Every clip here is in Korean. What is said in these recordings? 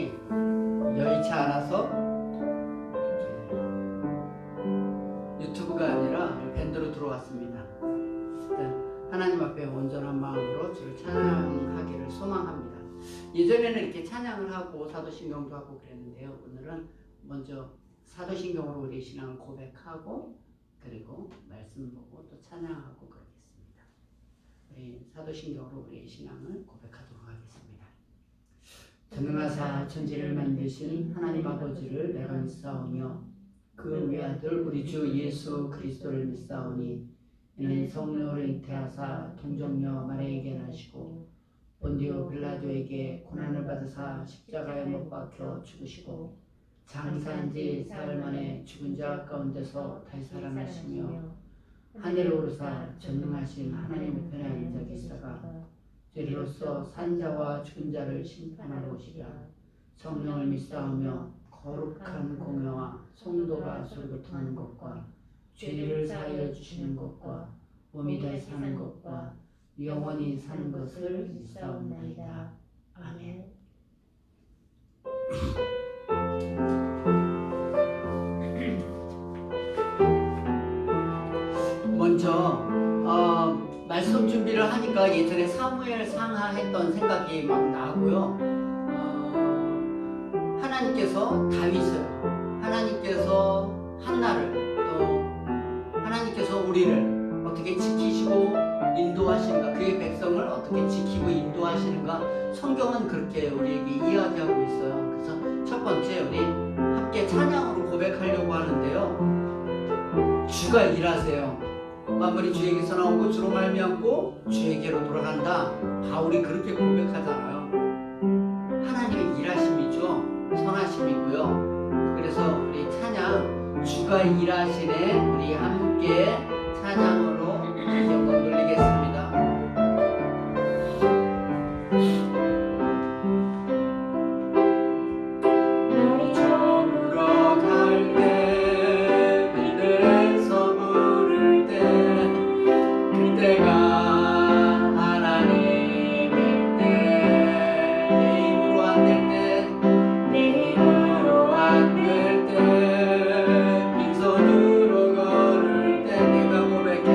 시간이 여의치 않아서 유튜브가 아니라 밴드로 들어왔습니다. 일단 하나님 앞에 온전한 마음으로 주를 찬양하기를 소망합니다. 예전에는 이렇게 찬양을 하고 사도신경도 하고 그랬는데요. 오늘은 먼저 사도신경으로 우리의 신앙을 고백하고 그리고 말씀 보고 또 찬양하고 그러겠습니다. 우리 사도신경으로 우리의 신앙을 고백하도록 하겠습니다. 전능하사 천지를 만드신 하나님 아버지를 내가 믿사오며 그 외아들 우리 주 예수 그리스도를 믿사오니 이는 성령을 잉태하사 동정녀 마리아에게 나시고 본디오 빌라도에게 고난을 받으사 십자가에 못 박혀 죽으시고 장사한 지 사흘 만에 죽은 자 가운데서 다시 살아나시며 하늘에 오르사 전능하신 하나님 우편에 앉아 계시다가 죄로서 산 자와 죽은 자를 심판하러 오시리라. 성령을 믿사오며 거룩한 공회와 성도가 소리고통하는 것과 죄를 사하여 주시는 것과 몸이 다시 사는 것과 영원히 사는 것을 믿사옵나이다. 아멘. 먼저 말씀 준비를 하니까 예전에 사무엘 상하 했던 생각이 막 나고요. 하나님께서 다윗을, 하나님께서 한나를, 또 하나님께서 우리를 어떻게 지키시고 인도하시는가, 그의 백성을 어떻게 지키고 인도하시는가, 성경은 그렇게 우리에게 이야기하고 있어요. 그래서 첫 번째 우리 함께 찬양으로 고백하려고 하는데요. 주가 일하세요. 만물이 주에게서 나오고 주로 말미암고 주에게로 돌아간다. 바울이 그렇게 고백하잖아요. 하나님의 일하심이죠. 선하심이고요. 그래서 우리 찬양 주가 일하시네 우리 함께 찬양으로 영광 돌리겠습니다. 내 입으로 안 될 때, 내 입으로 안 될 때, 빈손으로 걸을 때, 내가 고백해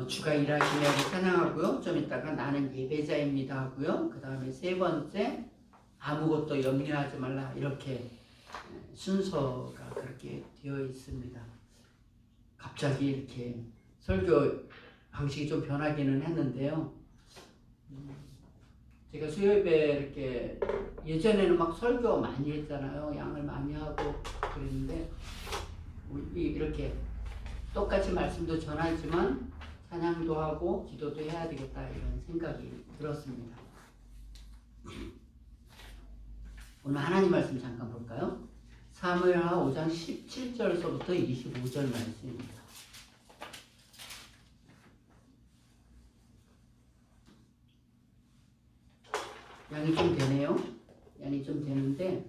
주가 일하시냐고 찬양하고요. 좀 이따가 나는 예배자입니다 하고요. 그 다음에 세 번째 아무것도 염려하지 말라 이렇게 순서가 그렇게 되어 있습니다. 갑자기 이렇게 설교 방식이 좀 변하기는 했는데요. 제가 수요예배 이렇게 예전에는 막 설교 많이 했잖아요. 양을 많이 하고 그랬는데 이렇게 똑같이 말씀도 전하지만 찬양도 하고 기도도 해야 되겠다 이런 생각이 들었습니다. 오늘 하나님 말씀 잠깐 볼까요? 사무엘하 5장 17절서부터 25절 말씀입니다. 양이 좀 되네요. 양이 좀 되는데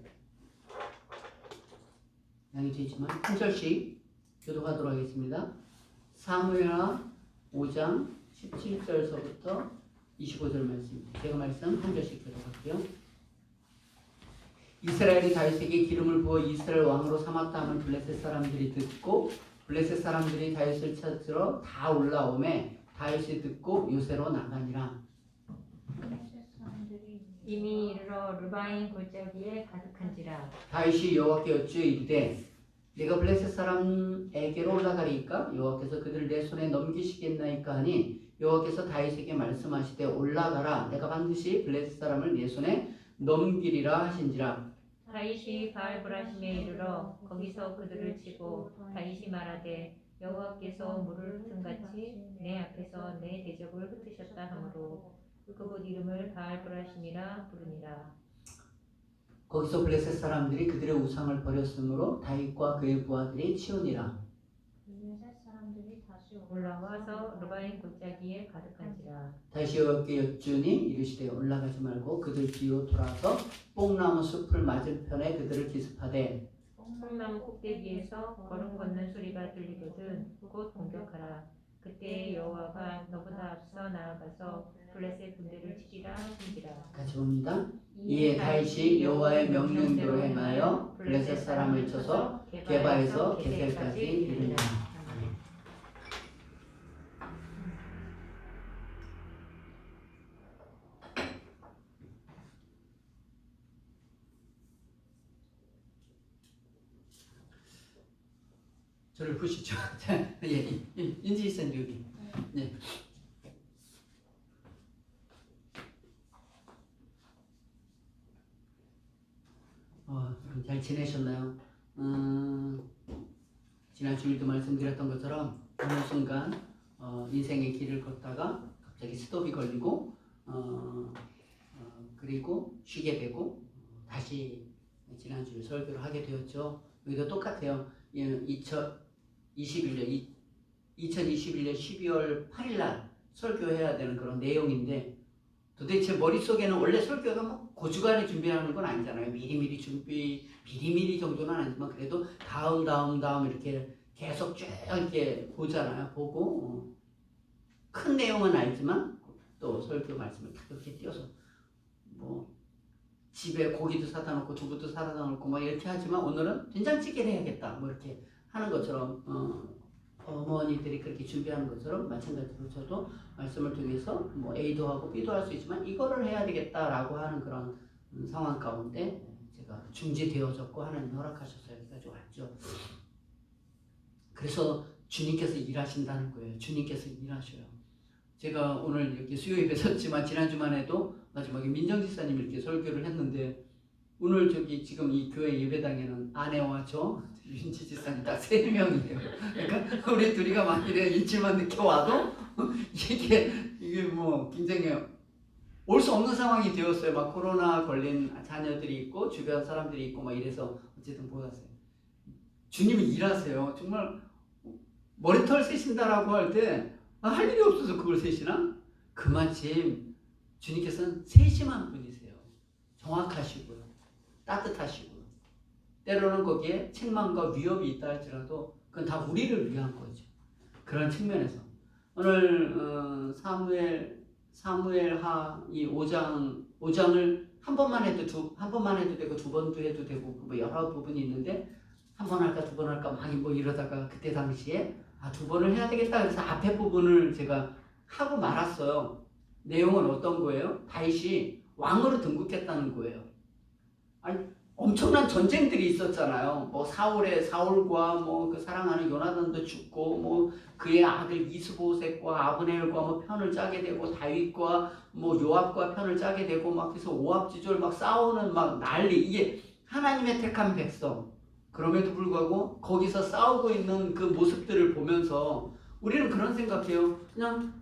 양이 되지만 한 절씩 교독하도록 하겠습니다. 사무엘하 5장 17절서부터 25절 말씀입니다. 제가 말씀 한 절씩 교독할게요. 이스라엘이 다윗에게 기름을 부어 이스라엘 왕으로 삼았다 함을 블레셋 사람들이 듣고 블레셋 사람들이 다윗을 찾으러 다 올라오매 다윗이 듣고 요새로 나가니라. 이미 이르러 르바임 골짜기에 가득한지라. 다윗이 여호와께 여쭈어 이르되 내가 블레셋 사람에게로 올라가리이까 여호와께서 그들을 내 손에 넘기시겠나이까 하니 여호와께서 다윗에게 말씀하시되 올라가라 내가 반드시 블레셋 사람을 내 손에 넘기리라 하신지라. 다윗이 바알브라심에 이르러 거기서 그들을 치고 다윗이 말하되 여호와께서 물을 흩은같이 내 앞에서 내 대적을 흩으셨다 하므로 그곳 이름을 바알브라심이라 부르니라. 거기서 블레셋 사람들이 그들의 우상을 버렸으므로 다윗과 그의 부하들이 치우니라. 블레셋 사람들이 다시 올라와서 르바임 골짜기에 가득한지라. 다시 여호와께 여쭈니 이르시되 올라가지 말고 그들 뒤로 돌아서 뽕나무 숲을 맞은편에 그들을 기습하되 뽕나무 꼭대기에서 걸음 걷는 소리가 들리거든 곧 공격하라. 그때 여호와가 너보다 앞서 나아가서 블레셋 군대를 치리라 하신지라. 같이 봅니다. 이에 다윗이 여호와의 명령대로 행하여 블레셋 사람을 쳐서 게바에서 게셀까지 이르니라. 저를 보시죠. 예, 인지 있어요 여기. 네. 잘 지내셨나요? 지난 주일도 말씀드렸던 것처럼 어느 순간 인생의 길을 걷다가 갑자기 스톱이 걸리고 그리고 쉬게 되고 다시 지난 주일 설교를 하게 되었죠. 여기도 똑같아요. 2021년 12월 8일 날 설교해야 되는 그런 내용인데 도대체 머릿속에는 원래 설교가 뭐 고주간에 준비하는 건 아니잖아요. 미리미리 정도는 아니지만 그래도 다음 이렇게 계속 쭉 이렇게 보잖아요. 보고 큰 내용은 알지만 또 설교 말씀을 그렇게 띄워서 뭐 집에 고기도 사다 놓고 두부도 사다 놓고 뭐 이렇게 하지만 오늘은 된장찌개를 해야겠다 뭐 이렇게 하는 것처럼 어머니들이 그렇게 준비하는 것처럼 마찬가지로 저도 말씀을 통해서 뭐 A도 하고 B도 할 수 있지만 이거를 해야 되겠다라고 하는 그런 상황 가운데 제가 중지되어졌고 하나님 허락하셔서 여기까지 왔죠. 그래서 주님께서 일하신다는 거예요. 주님께서 일하셔요. 제가 오늘 이렇게 수요일에 섰지만 지난주만 해도 마지막에 민정지사님이 이렇게 설교를 했는데 오늘 저기 지금 이 교회 예배당에는 아내와 저 윤지 지사님 딱 3명이에요. 그러니까 우리 둘이가 만일에 일주일만 늦게 와도 이게 뭐 굉장히 올 수 없는 상황이 되었어요. 막 코로나 걸린 자녀들이 있고 주변 사람들이 있고 막 이래서 어쨌든 보았어요. 주님이 일하세요. 정말 머리털 세신다라고 할 때 할 일이 없어서 그걸 세시나? 그마침 주님께서는 세심한 분이세요. 정확하시고요. 따뜻하시고요. 때로는 거기에 책망과 위협이 있다 할지라도 그건 다 우리를 위한 거죠. 그런 측면에서 오늘 사무엘하 이 5장을 한 번만 해도 되고 두 번도 해도 되고 뭐 여러 부분이 있는데 한 번 할까 두 번 할까 막 뭐 이러다가 그때 당시에 두 번을 해야 되겠다. 그래서 앞에 부분을 제가 하고 말았어요. 내용은 어떤 거예요? 다윗이 왕으로 등극했다는 거예요. 아니, 엄청난 전쟁들이 있었잖아요. 뭐 사울과 뭐 그 사랑하는 요나단도 죽고, 뭐 그의 아들 이스보셋과 아브넬과 뭐 편을 짜게 되고, 다윗과 뭐 요압과 편을 짜게 되고, 막 그래서 오합지졸 막 싸우는 막 난리. 이게 하나님의 택한 백성. 그럼에도 불구하고 거기서 싸우고 있는 그 모습들을 보면서 우리는 그런 생각해요. 그냥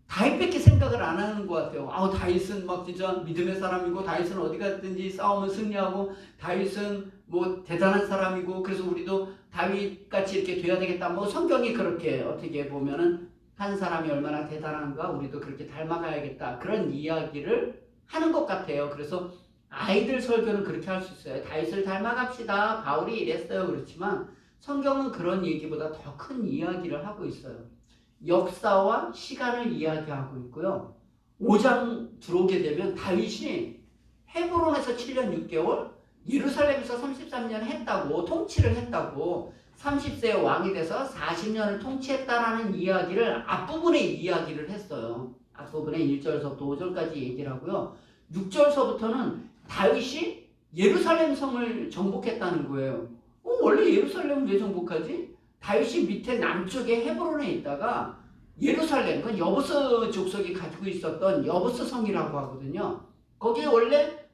다윗밖에 생각을 안 하는 것 같아요. 다윗은 막 진짜 믿음의 사람이고, 다윗은 어디 갔든지 싸우면 승리하고, 다윗은 뭐 대단한 사람이고, 그래서 우리도 다윗같이 이렇게 돼야 되겠다. 뭐 성경이 그렇게 어떻게 보면은 한 사람이 얼마나 대단한가 우리도 그렇게 닮아가야겠다. 그런 이야기를 하는 것 같아요. 그래서 아이들 설교는 그렇게 할 수 있어요. 다윗을 닮아갑시다. 바울이 이랬어요. 그렇지만 성경은 그런 얘기보다 더 큰 이야기를 하고 있어요. 역사와 시간을 이야기하고 있고요. 5장 들어오게 되면 다윗이 헤브론에서 7년 6개월, 예루살렘에서 33년 했다고, 통치를 했다고, 30세에 왕이 돼서 40년을 통치했다라는 이야기를 앞부분에 이야기를 했어요. 앞부분에 1절서부터 5절까지 얘기를 하고요. 6절서부터는 다윗이 예루살렘 성을 정복했다는 거예요. 원래 예루살렘을 왜 정복하지? 다윗이 밑에 남쪽에 헤브론에 있다가 예루살렘, 그건 여부스 족속이 가지고 있었던 여부스 성이라고 하거든요. 거기에 원래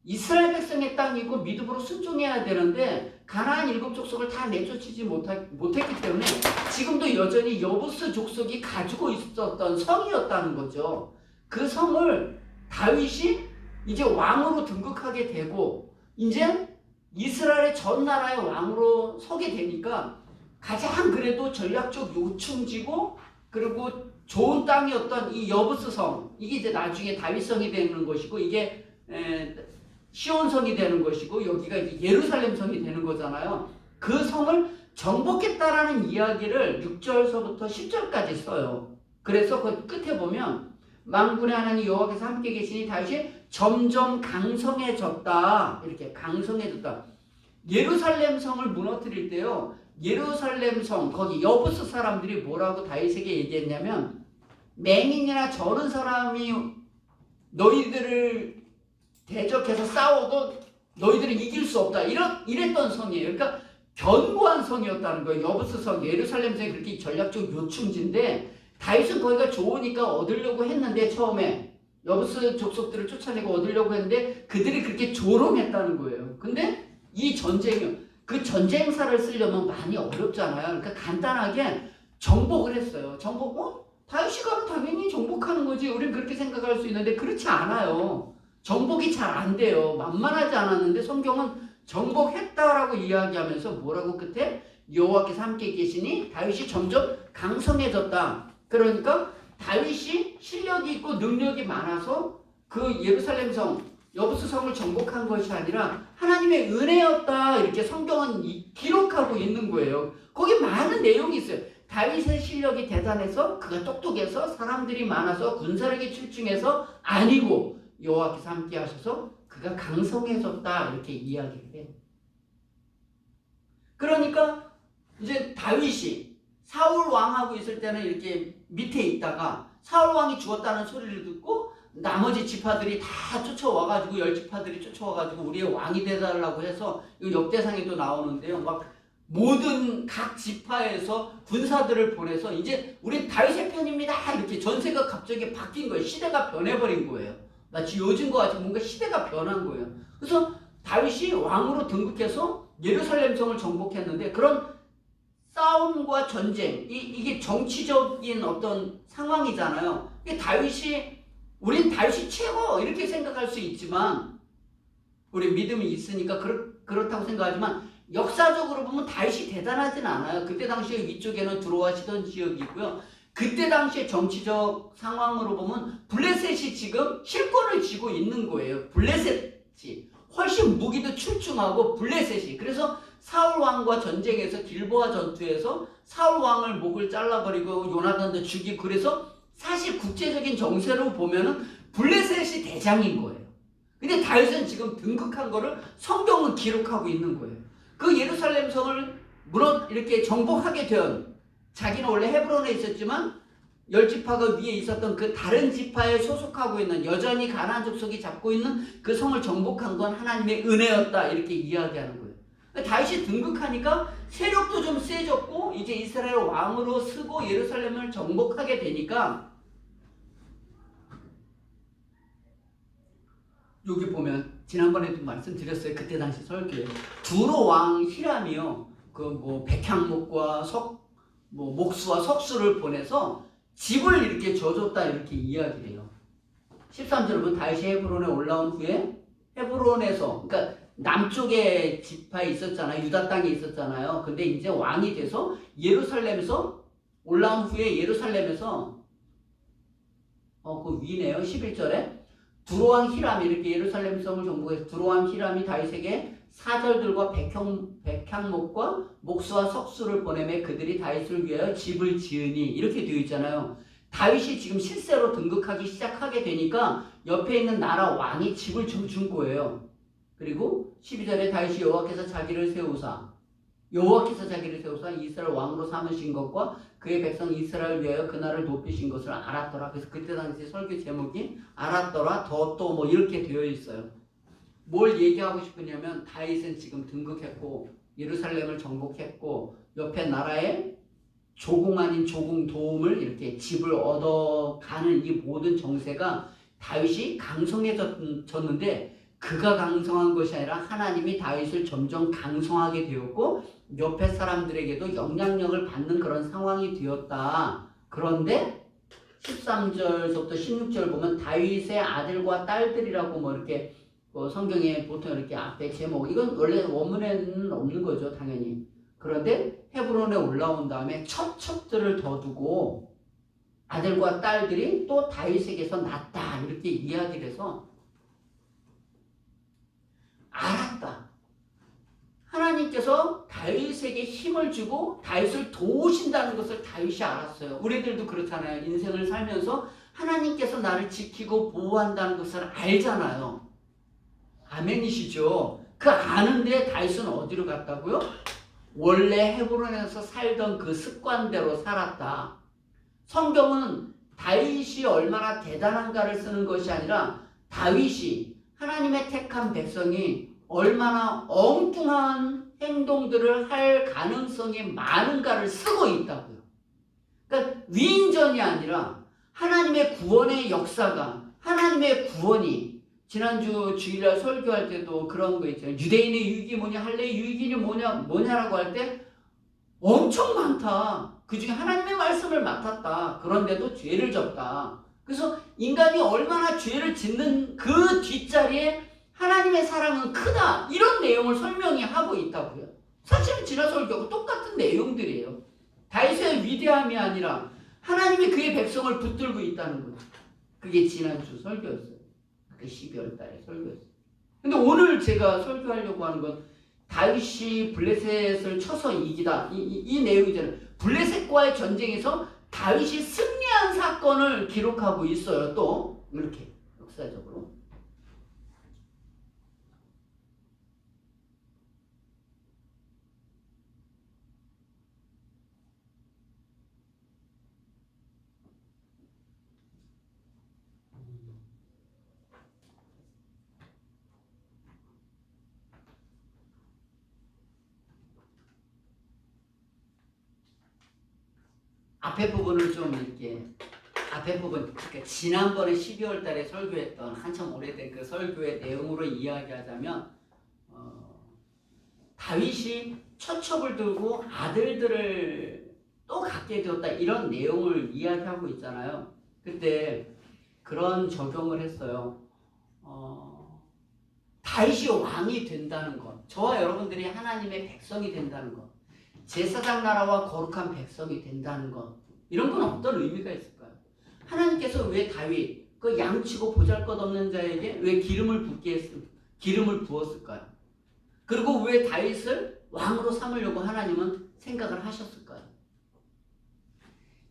이스라엘 백성의 땅이고 믿음으로 순종해야 되는데 가나안 7족속을 다 내쫓지 못했기 때문에 지금도 여전히 여부스 족속이 가지고 있었던 성이었다는 거죠. 그 성을 다윗이 이제 왕으로 등극하게 되고 이제 이스라엘의 전 나라의 왕으로 서게 되니까 가장 그래도 전략적 요충지고 그리고 좋은 땅이었던 이 여부스 성, 이게 이제 나중에 다윗성이 되는 것이고 이게 시온성이 되는 것이고 여기가 이제 예루살렘 성이 되는 거잖아요. 그 성을 정복했다라는 이야기를 6절서부터 10절까지 써요. 그래서 그 끝에 보면 만군의 하나님 여호와께서 함께 계시니 다윗이 점점 강성해졌다. 이렇게 강성해졌다. 예루살렘 성을 무너뜨릴 때요. 예루살렘 성, 거기 여부스 사람들이 뭐라고 다윗에게 얘기했냐면 맹인이나 저런 사람이 너희들을 대적해서 싸워도 너희들을 이길 수 없다. 이랬던 성이에요. 그러니까 견고한 성이었다는 거예요. 여부스 성, 예루살렘 성이 그렇게 전략적 요충지인데 다윗은 거기가 좋으니까 얻으려고 했는데 처음에 여부스 족속들을 쫓아내고 얻으려고 했는데 그들이 그렇게 조롱했다는 거예요. 근데 이 전쟁이 그 전쟁사를 쓰려면 많이 어렵잖아요. 그러니까 간단하게 정복을 했어요. 다윗이 가면 당연히 정복하는 거지. 우린 그렇게 생각할 수 있는데 그렇지 않아요. 정복이 잘 안 돼요. 만만하지 않았는데 성경은 정복했다라고 이야기하면서 뭐라고 끝에 여호와께서 함께 계시니 다윗이 점점 강성해졌다. 그러니까 다윗이 실력이 있고 능력이 많아서 그 예루살렘 성, 여부스 성을 정복한 것이 아니라 하나님의 은혜였다. 이렇게 성경은 기록하고 있는 거예요. 거기 많은 내용이 있어요. 다윗의 실력이 대단해서 그가 똑똑해서 사람들이 많아서 군사력이 출중해서 아니고 여호와께서 함께 하셔서 그가 강성해졌다. 이렇게 이야기를 해요. 그러니까 이제 다윗이 사울 왕하고 있을 때는 이렇게 밑에 있다가 사울 왕이 죽었다는 소리를 듣고 나머지 지파들이 다 쫓아와가지고 10지파들이 쫓아와가지고 우리의 왕이 되달라고 해서 이 역대상에도 나오는데요. 막 모든 각 지파에서 군사들을 보내서 이제 우리 다윗의 편입니다. 이렇게 전세가 갑자기 바뀐 거예요. 시대가 변해버린 거예요. 마치 요즘과 같이 뭔가 시대가 변한 거예요. 그래서 다윗이 왕으로 등극해서 예루살렘 성을 정복했는데 그런 싸움과 전쟁, 이게 정치적인 어떤 상황이잖아요. 우린 다윗이 최고 이렇게 생각할 수 있지만 우리 믿음이 있으니까 그렇다고 생각하지만 역사적으로 보면 다윗이 대단하진 않아요. 그때 당시에 위쪽에는 들어와시던 지역이고요. 그때 당시에 정치적 상황으로 보면 블레셋이 지금 실권을 쥐고 있는 거예요. 블레셋이 훨씬 무기도 출중하고 블레셋이. 그래서 사울 왕과 전쟁에서 길보아 전투에서 사울 왕을 목을 잘라버리고 요나단도 죽이고 그래서 사실 국제적인 정세로 보면은 블레셋이 대장인 거예요. 근데 다윗은 지금 등극한 거를 성경은 기록하고 있는 거예요. 그 예루살렘 성을 이렇게 정복하게 된, 자기는 원래 헤브론에 있었지만 10지파가 위에 있었던 그 다른 지파에 소속하고 있는, 여전히 가나안 족속이 잡고 있는 그 성을 정복한 건 하나님의 은혜였다, 이렇게 이야기하는 거예요. 다윗이 등극하니까 세력도 좀 세졌고 이제 이스라엘 왕으로 서고 예루살렘을 정복하게 되니까, 여기 보면 지난번에도 말씀드렸어요. 그때 당시 설교에 두로 왕 히람이요, 그 뭐 백향목과 목수와 석수를 보내서 집을 이렇게 줘줬다, 이렇게 이야기를 해요. 13절 보면 다윗이 헤브론에 올라온 후에 헤브론에서, 그러니까 남쪽에 지파에 있었잖아요. 유다 땅에 있었잖아요. 근데 이제 왕이 돼서 예루살렘에서 올라온 후에 예루살렘에서 그 위네요. 11절에 두로왕 히람이 이렇게 예루살렘 성을 정복해서 두로왕 히람이 다윗에게 사절들과 백향목과 목수와 석수를 보내매 그들이 다윗을 위하여 집을 지으니, 이렇게 되어 있잖아요. 다윗이 지금 실세로 등극하기 시작하게 되니까 옆에 있는 나라 왕이 집을 준 거예요. 그리고 12절에 다윗이 여호와께서 자기를 세우사 이스라엘 왕으로 삼으신 것과 그의 백성 이스라엘을 위하여 그날을 높이신 것을 알았더라. 그래서 그때 당시 설교 제목이 알았더라, 또 뭐 이렇게 되어 있어요. 뭘 얘기하고 싶으냐면, 다윗은 지금 등극했고 예루살렘을 정복했고 옆에 나라의 조공 아닌 조공 도움을 이렇게 집을 얻어가는 이 모든 정세가 다윗이 강성해졌는데, 그가 강성한 것이 아니라 하나님이 다윗을 점점 강성하게 되었고 옆에 사람들에게도 영향력을 받는 그런 상황이 되었다. 그런데 13절부터 16절 보면 다윗의 아들과 딸들이라고 뭐 이렇게 성경에 보통 이렇게 앞에 제목, 이건 원래 원문에는 없는 거죠, 당연히. 그런데 헤브론에 올라온 다음에 첩들을 더 두고 아들과 딸들이 또 다윗에게서 났다, 이렇게 이야기를 해서 알았다. 하나님께서 다윗에게 힘을 주고 다윗을 도우신다는 것을 다윗이 알았어요. 우리들도 그렇잖아요. 인생을 살면서 하나님께서 나를 지키고 보호한다는 것을 알잖아요. 아멘이시죠? 그 아는데 다윗은 어디로 갔다고요? 원래 헤브론에서 살던 그 습관대로 살았다. 성경은 다윗이 얼마나 대단한가를 쓰는 것이 아니라 다윗이, 하나님의 택한 백성이 얼마나 엉뚱한 행동들을 할 가능성이 많은가를 쓰고 있다고요. 그러니까 위인전이 아니라 하나님의 구원의 역사가, 하나님의 구원이, 지난주 주일날 설교할 때도 그런 거 있잖아요. 유대인의 유익이 뭐냐, 할례의 유익이 뭐냐라고 할 때 엄청 많다. 그 중에 하나님의 말씀을 맡았다. 그런데도 죄를 졌다. 그래서 인간이 얼마나 죄를 짓는 그 뒷자리에 하나님의 사랑은 크다, 이런 내용을 설명이 하고 있다고요. 사실은 지난 설교하고 똑같은 내용들이에요. 다윗의 위대함이 아니라 하나님이 그의 백성을 붙들고 있다는 거죠. 그게 지난주 설교였어요. 그 12월 달에 설교였어요. 근데 오늘 제가 설교하려고 하는 건 다윗이 블레셋을 쳐서 이기다, 이 내용이잖아요. 블레셋과의 전쟁에서 다윗이 승리한 사건을 기록하고 있어요. 또 이렇게 역사적으로. 앞에 부분을 좀 이렇게, 앞에 부분, 그러니까 지난번에 12월 달에 설교했던 한참 오래된 그 설교의 내용으로 이야기하자면, 다윗이 처첩을 들고 아들들을 또 갖게 되었다, 이런 내용을 이야기하고 있잖아요. 그때 그런 적용을 했어요. 다윗이 왕이 된다는 것, 저와 여러분들이 하나님의 백성이 된다는 것, 제사장 나라와 거룩한 백성이 된다는 것, 이런 건 어떤 의미가 있을까요? 하나님께서 왜 다윗, 그 양치고 보잘것없는 자에게 왜 기름을 부었을까요? 그리고 왜 다윗을 왕으로 삼으려고 하나님은 생각을 하셨을까요?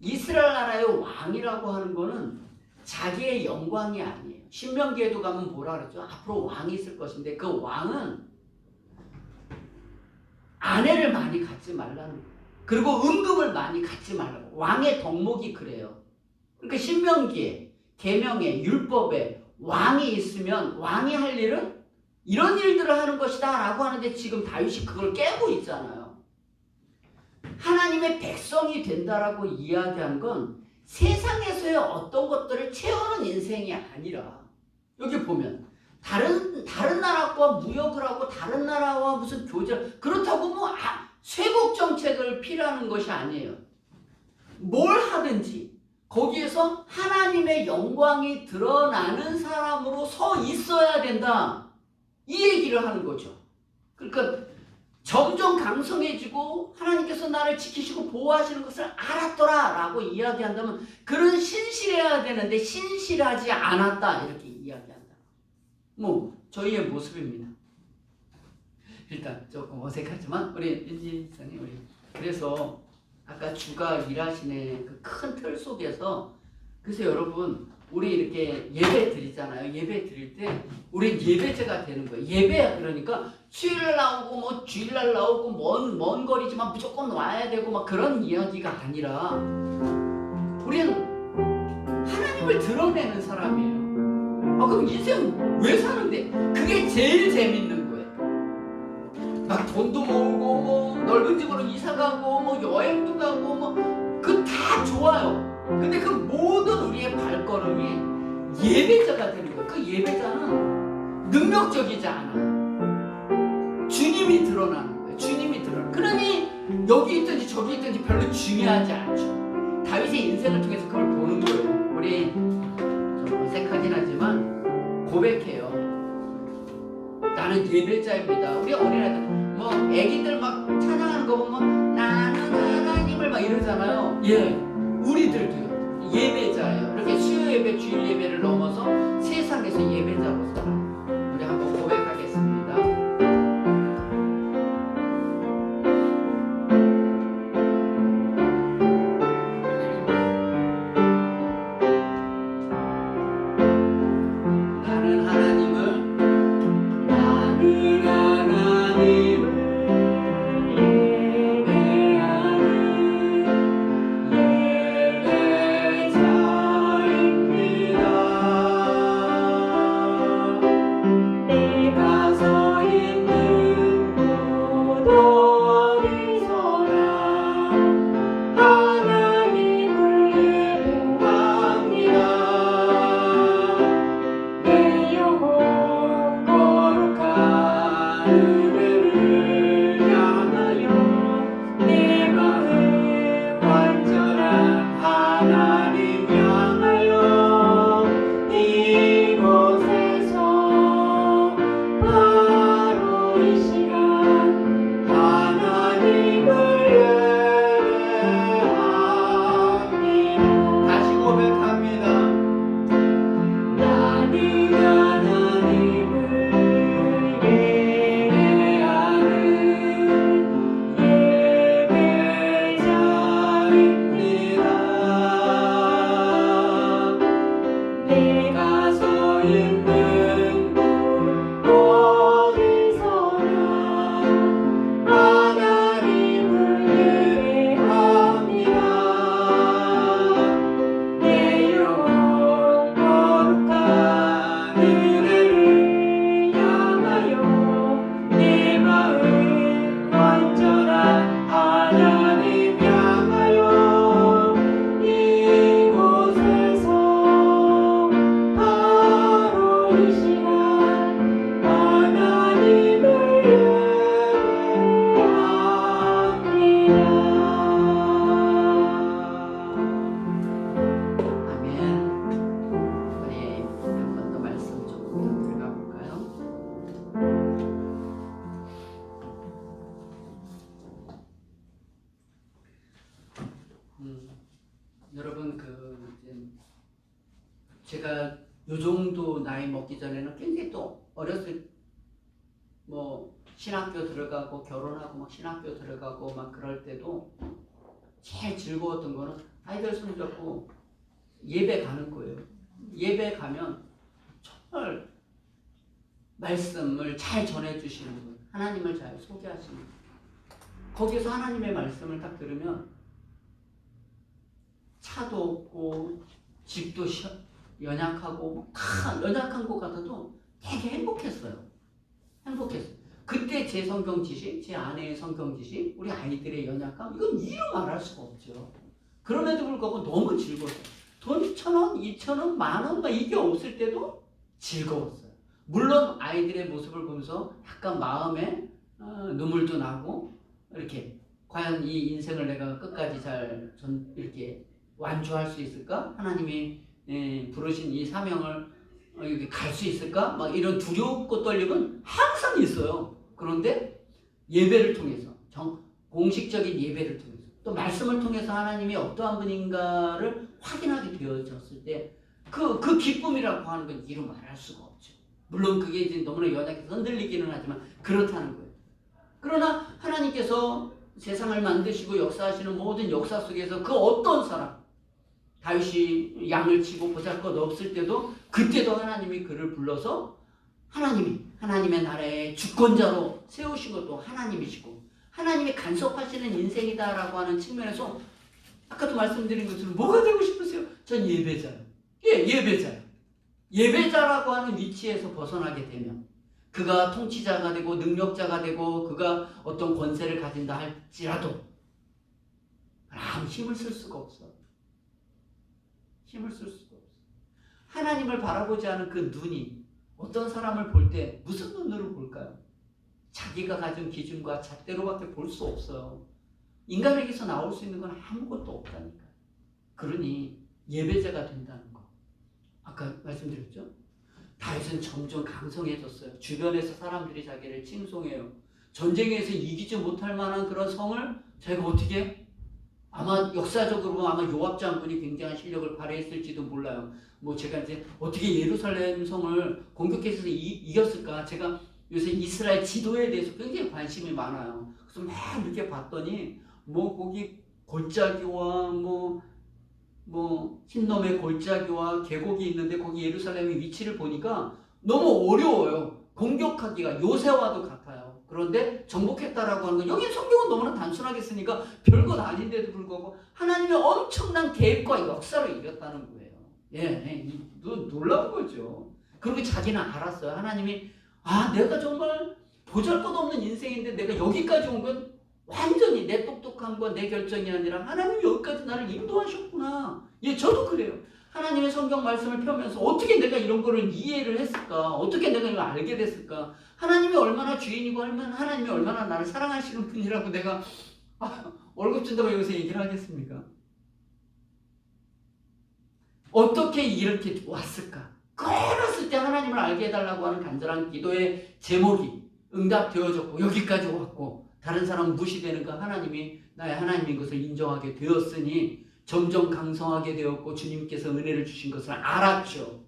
이스라엘 나라의 왕이라고 하는 거는 자기의 영광이 아니에요. 신명기에도 가면 뭐라 그랬죠? 앞으로 왕이 있을 것인데 그 왕은 아내를 많이 갖지 말라는 거예요. 그리고 은급을 많이 갖지 말라고. 왕의 덕목이 그래요. 그러니까 신명기에, 계명에, 율법에 왕이 있으면 왕이 할 일은 이런 일들을 하는 것이다 라고 하는데 지금 다윗이 그걸 깨고 있잖아요. 하나님의 백성이 된다라고 이야기한 건 세상에서의 어떤 것들을 채우는 인생이 아니라, 여기 보면 다른 나라와 무역을 하고 다른 나라와 무슨 교제를, 그렇다고 뭐 쇄국 정책을 필요하는 것이 아니에요. 뭘 하든지 거기에서 하나님의 영광이 드러나는 사람으로 서 있어야 된다, 이 얘기를 하는 거죠. 그러니까 점점 강성해지고 하나님께서 나를 지키시고 보호하시는 것을 알았더라 라고 이야기한다면 그런 신실해야 되는데 신실하지 않았다 이렇게 이야기한다. 뭐 저희의 모습입니다. 일단 조금 어색하지만 우리 윤지 선생님, 우리 그래서 아까 주가 일하시는 그 큰 틀 속에서, 그래서 여러분 우리 이렇게 예배 드리잖아요. 예배 드릴 때 우린 예배제가 되는 거예요. 예배야. 그러니까 수요일날 나오고 뭐 주일날 나오고 먼 거리지만 무조건 와야 되고 막 그런 이야기가 아니라 우리는 하나님을 드러내는 사람이에요. 그럼 인생 왜 사는데? 그게 제일 재밌는 거예요. 막 돈도 모으고 뭐 넓은 집으로 이사 가고 뭐 여행도 가고 뭐 그 다 좋아요. 근데 그 모든 우리의 발걸음이 예배자가 되는 거예요. 그 예배자는 능력적이지 않아. 주님이 드러나는 거예요. 주님이 드러나. 그러니 여기 있든지 저기 있든지 별로 중요하지 않죠. 다윗의 인생을 통해서 그걸 보는 거예요. 우리 좀 어색하긴 하지만 고백해요. 나는 예배자입니다. 우리 어린아이들 뭐 애기들 막 찬양하는 거 보면 나는 하나님을 막 이러잖아요. 예, 우리들도요. 예배자예요. 이렇게 수요 예배, 주일 예배를 넘어서 세상에서 예배자로 살아. 우리 한번 고백하겠습니다. 나는 하나님을 여러분 제가 요 정도 나이 먹기 전에는 굉장히 또 어렸을 뭐 신학교 들어가고 결혼하고 막 신학교 들어가고 막 그럴 때도 제일 즐거웠던 거는 아이들 손잡고 예배 가는 거예요. 예배 가면 정말 말씀을 잘 전해주시는 분, 하나님을 잘 소개하시는 분. 거기서 하나님의 말씀을 딱 들으면 차도 없고 집도 연약하고 다 연약한 것 같아도 되게 행복했어요. 그때 제 성경 지식, 제 아내의 성경 지식, 우리 아이들의 연약함, 이건 이루 말할 수가 없죠. 그럼에도 불구하고 너무 즐거웠어요. 돈 1,000원, 2,000원, 10,000원 막 이게 없을 때도 즐거웠어요. 물론 아이들의 모습을 보면서 약간 마음에 눈물도 나고 이렇게 과연 이 인생을 내가 끝까지 잘 이렇게 완주할 수 있을까? 하나님이 부르신 이 사명을 여기 갈 수 있을까? 막 이런 두렵고 떨림은 항상 있어요. 그런데 예배를 통해서 공식적인 예배를 통해서 또 말씀을 통해서 하나님이 어떠한 분인가를 확인하게 되어졌을 때 그 기쁨이라고 하는 건 이루 말할 수가 없죠. 물론 그게 이제 너무나 연약해서 흔들리기는 하지만 그렇다는 거예요. 그러나 하나님께서 세상을 만드시고 역사하시는 모든 역사 속에서 그 어떤 사람, 다윗이 양을 치고 보잘것 없을 때도 그때도 하나님이 그를 불러서 하나님의 나라의 주권자로 세우신 것도 하나님이시고 하나님이 간섭하시는 인생이다라고 하는 측면에서 아까도 말씀드린 것처럼 뭐가 되고 싶으세요? 전 예배자요. 예배자요. 예배자라고 하는 위치에서 벗어나게 되면 그가 통치자가 되고 능력자가 되고 그가 어떤 권세를 가진다 할지라도 아무 힘을 쓸 수가 없어. 하나님을 바라보지 않은 그 눈이 어떤 사람을 볼 때 무슨 눈으로 볼까요? 자기가 가진 기준과 잣대로밖에 볼 수 없어요. 인간에게서 나올 수 있는 건 아무것도 없다니까. 그러니 예배자가 된다는 거. 아까 말씀드렸죠? 다윗은 점점 강성해졌어요. 주변에서 사람들이 자기를 칭송해요. 전쟁에서 이기지 못할 만한 그런 성을 자기가 어떻게 아마 역사적으로 아마 요압 장군이 굉장한 실력을 발휘했을지도 몰라요. 뭐 제가 이제 어떻게 예루살렘 성을 공격해서 이겼을까? 제가 요새 이스라엘 지도에 대해서 굉장히 관심이 많아요. 그래서 막 이렇게 봤더니 뭐 거기 골짜기와 뭐 흰놈의 골짜기와 계곡이 있는데 거기 예루살렘의 위치를 보니까 너무 어려워요. 공격하기가 요새와도 같아요. 그런데 정복했다라고 하는 건 여기 성경은 너무나 단순하게 쓰니까 별것 아닌데도 불구하고 하나님의 엄청난 계획과 역사로 이겼다는 거예요. 놀라운 거죠. 그리고 자기는 알았어요. 하나님이 내가 정말 보잘것없는 인생인데 내가 여기까지 온 건 완전히 내 똑똑함과 내 결정이 아니라 하나님이 여기까지 나를 인도하셨구나. 저도 그래요. 하나님의 성경 말씀을 펴면서 어떻게 내가 이런 거를 이해를 했을까? 어떻게 내가 이걸 알게 됐을까? 하나님이 얼마나 주인이고 하나님이 얼마나 나를 사랑하시는 분이라고 내가 월급 준다고 여기서 얘기를 하겠습니까? 어떻게 이렇게 왔을까? 걸었을 때 하나님을 알게 해달라고 하는 간절한 기도의 제목이 응답되어졌고 여기까지 왔고 다른 사람은 무시되는가 하나님이 나의 하나님인 것을 인정하게 되었으니 점점 강성하게 되었고 주님께서 은혜를 주신 것을 알았죠.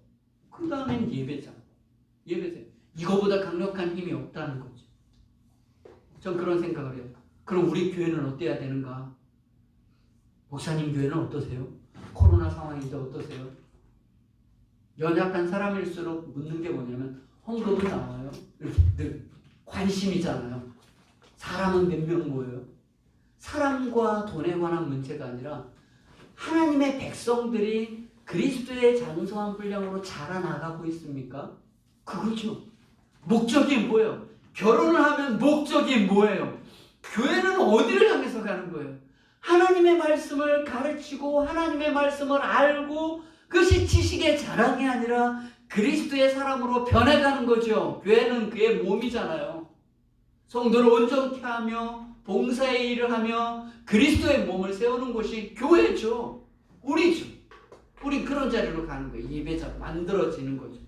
그 다음엔 예배자. 이거보다 강력한 힘이 없다는 거죠. 전 그런 생각을 해요. 그럼 우리 교회는 어때야 되는가? 목사님 교회는 어떠세요? 코로나 상황인데 어떠세요? 연약한 사람일수록 묻는 게 뭐냐면 헌금은 나와요. 이렇게 늘 관심이잖아요. 사람은 몇 명 모여요. 사람과 돈에 관한 문제가 아니라 하나님의 백성들이 그리스도의 장성한 분량으로 자라나가고 있습니까? 그거죠. 목적이 뭐예요? 결혼을 하면 목적이 뭐예요? 교회는 어디를 향해서 가는 거예요? 하나님의 말씀을 가르치고 하나님의 말씀을 알고 그것이 지식의 자랑이 아니라 그리스도의 사람으로 변해가는 거죠. 교회는 그의 몸이잖아요. 성도를 온전케 하며 봉사의 일을 하며 그리스도의 몸을 세우는 곳이 교회죠. 우리죠. 우리 그런 자리로 가는 거예요. 예배자 만들어지는 거죠.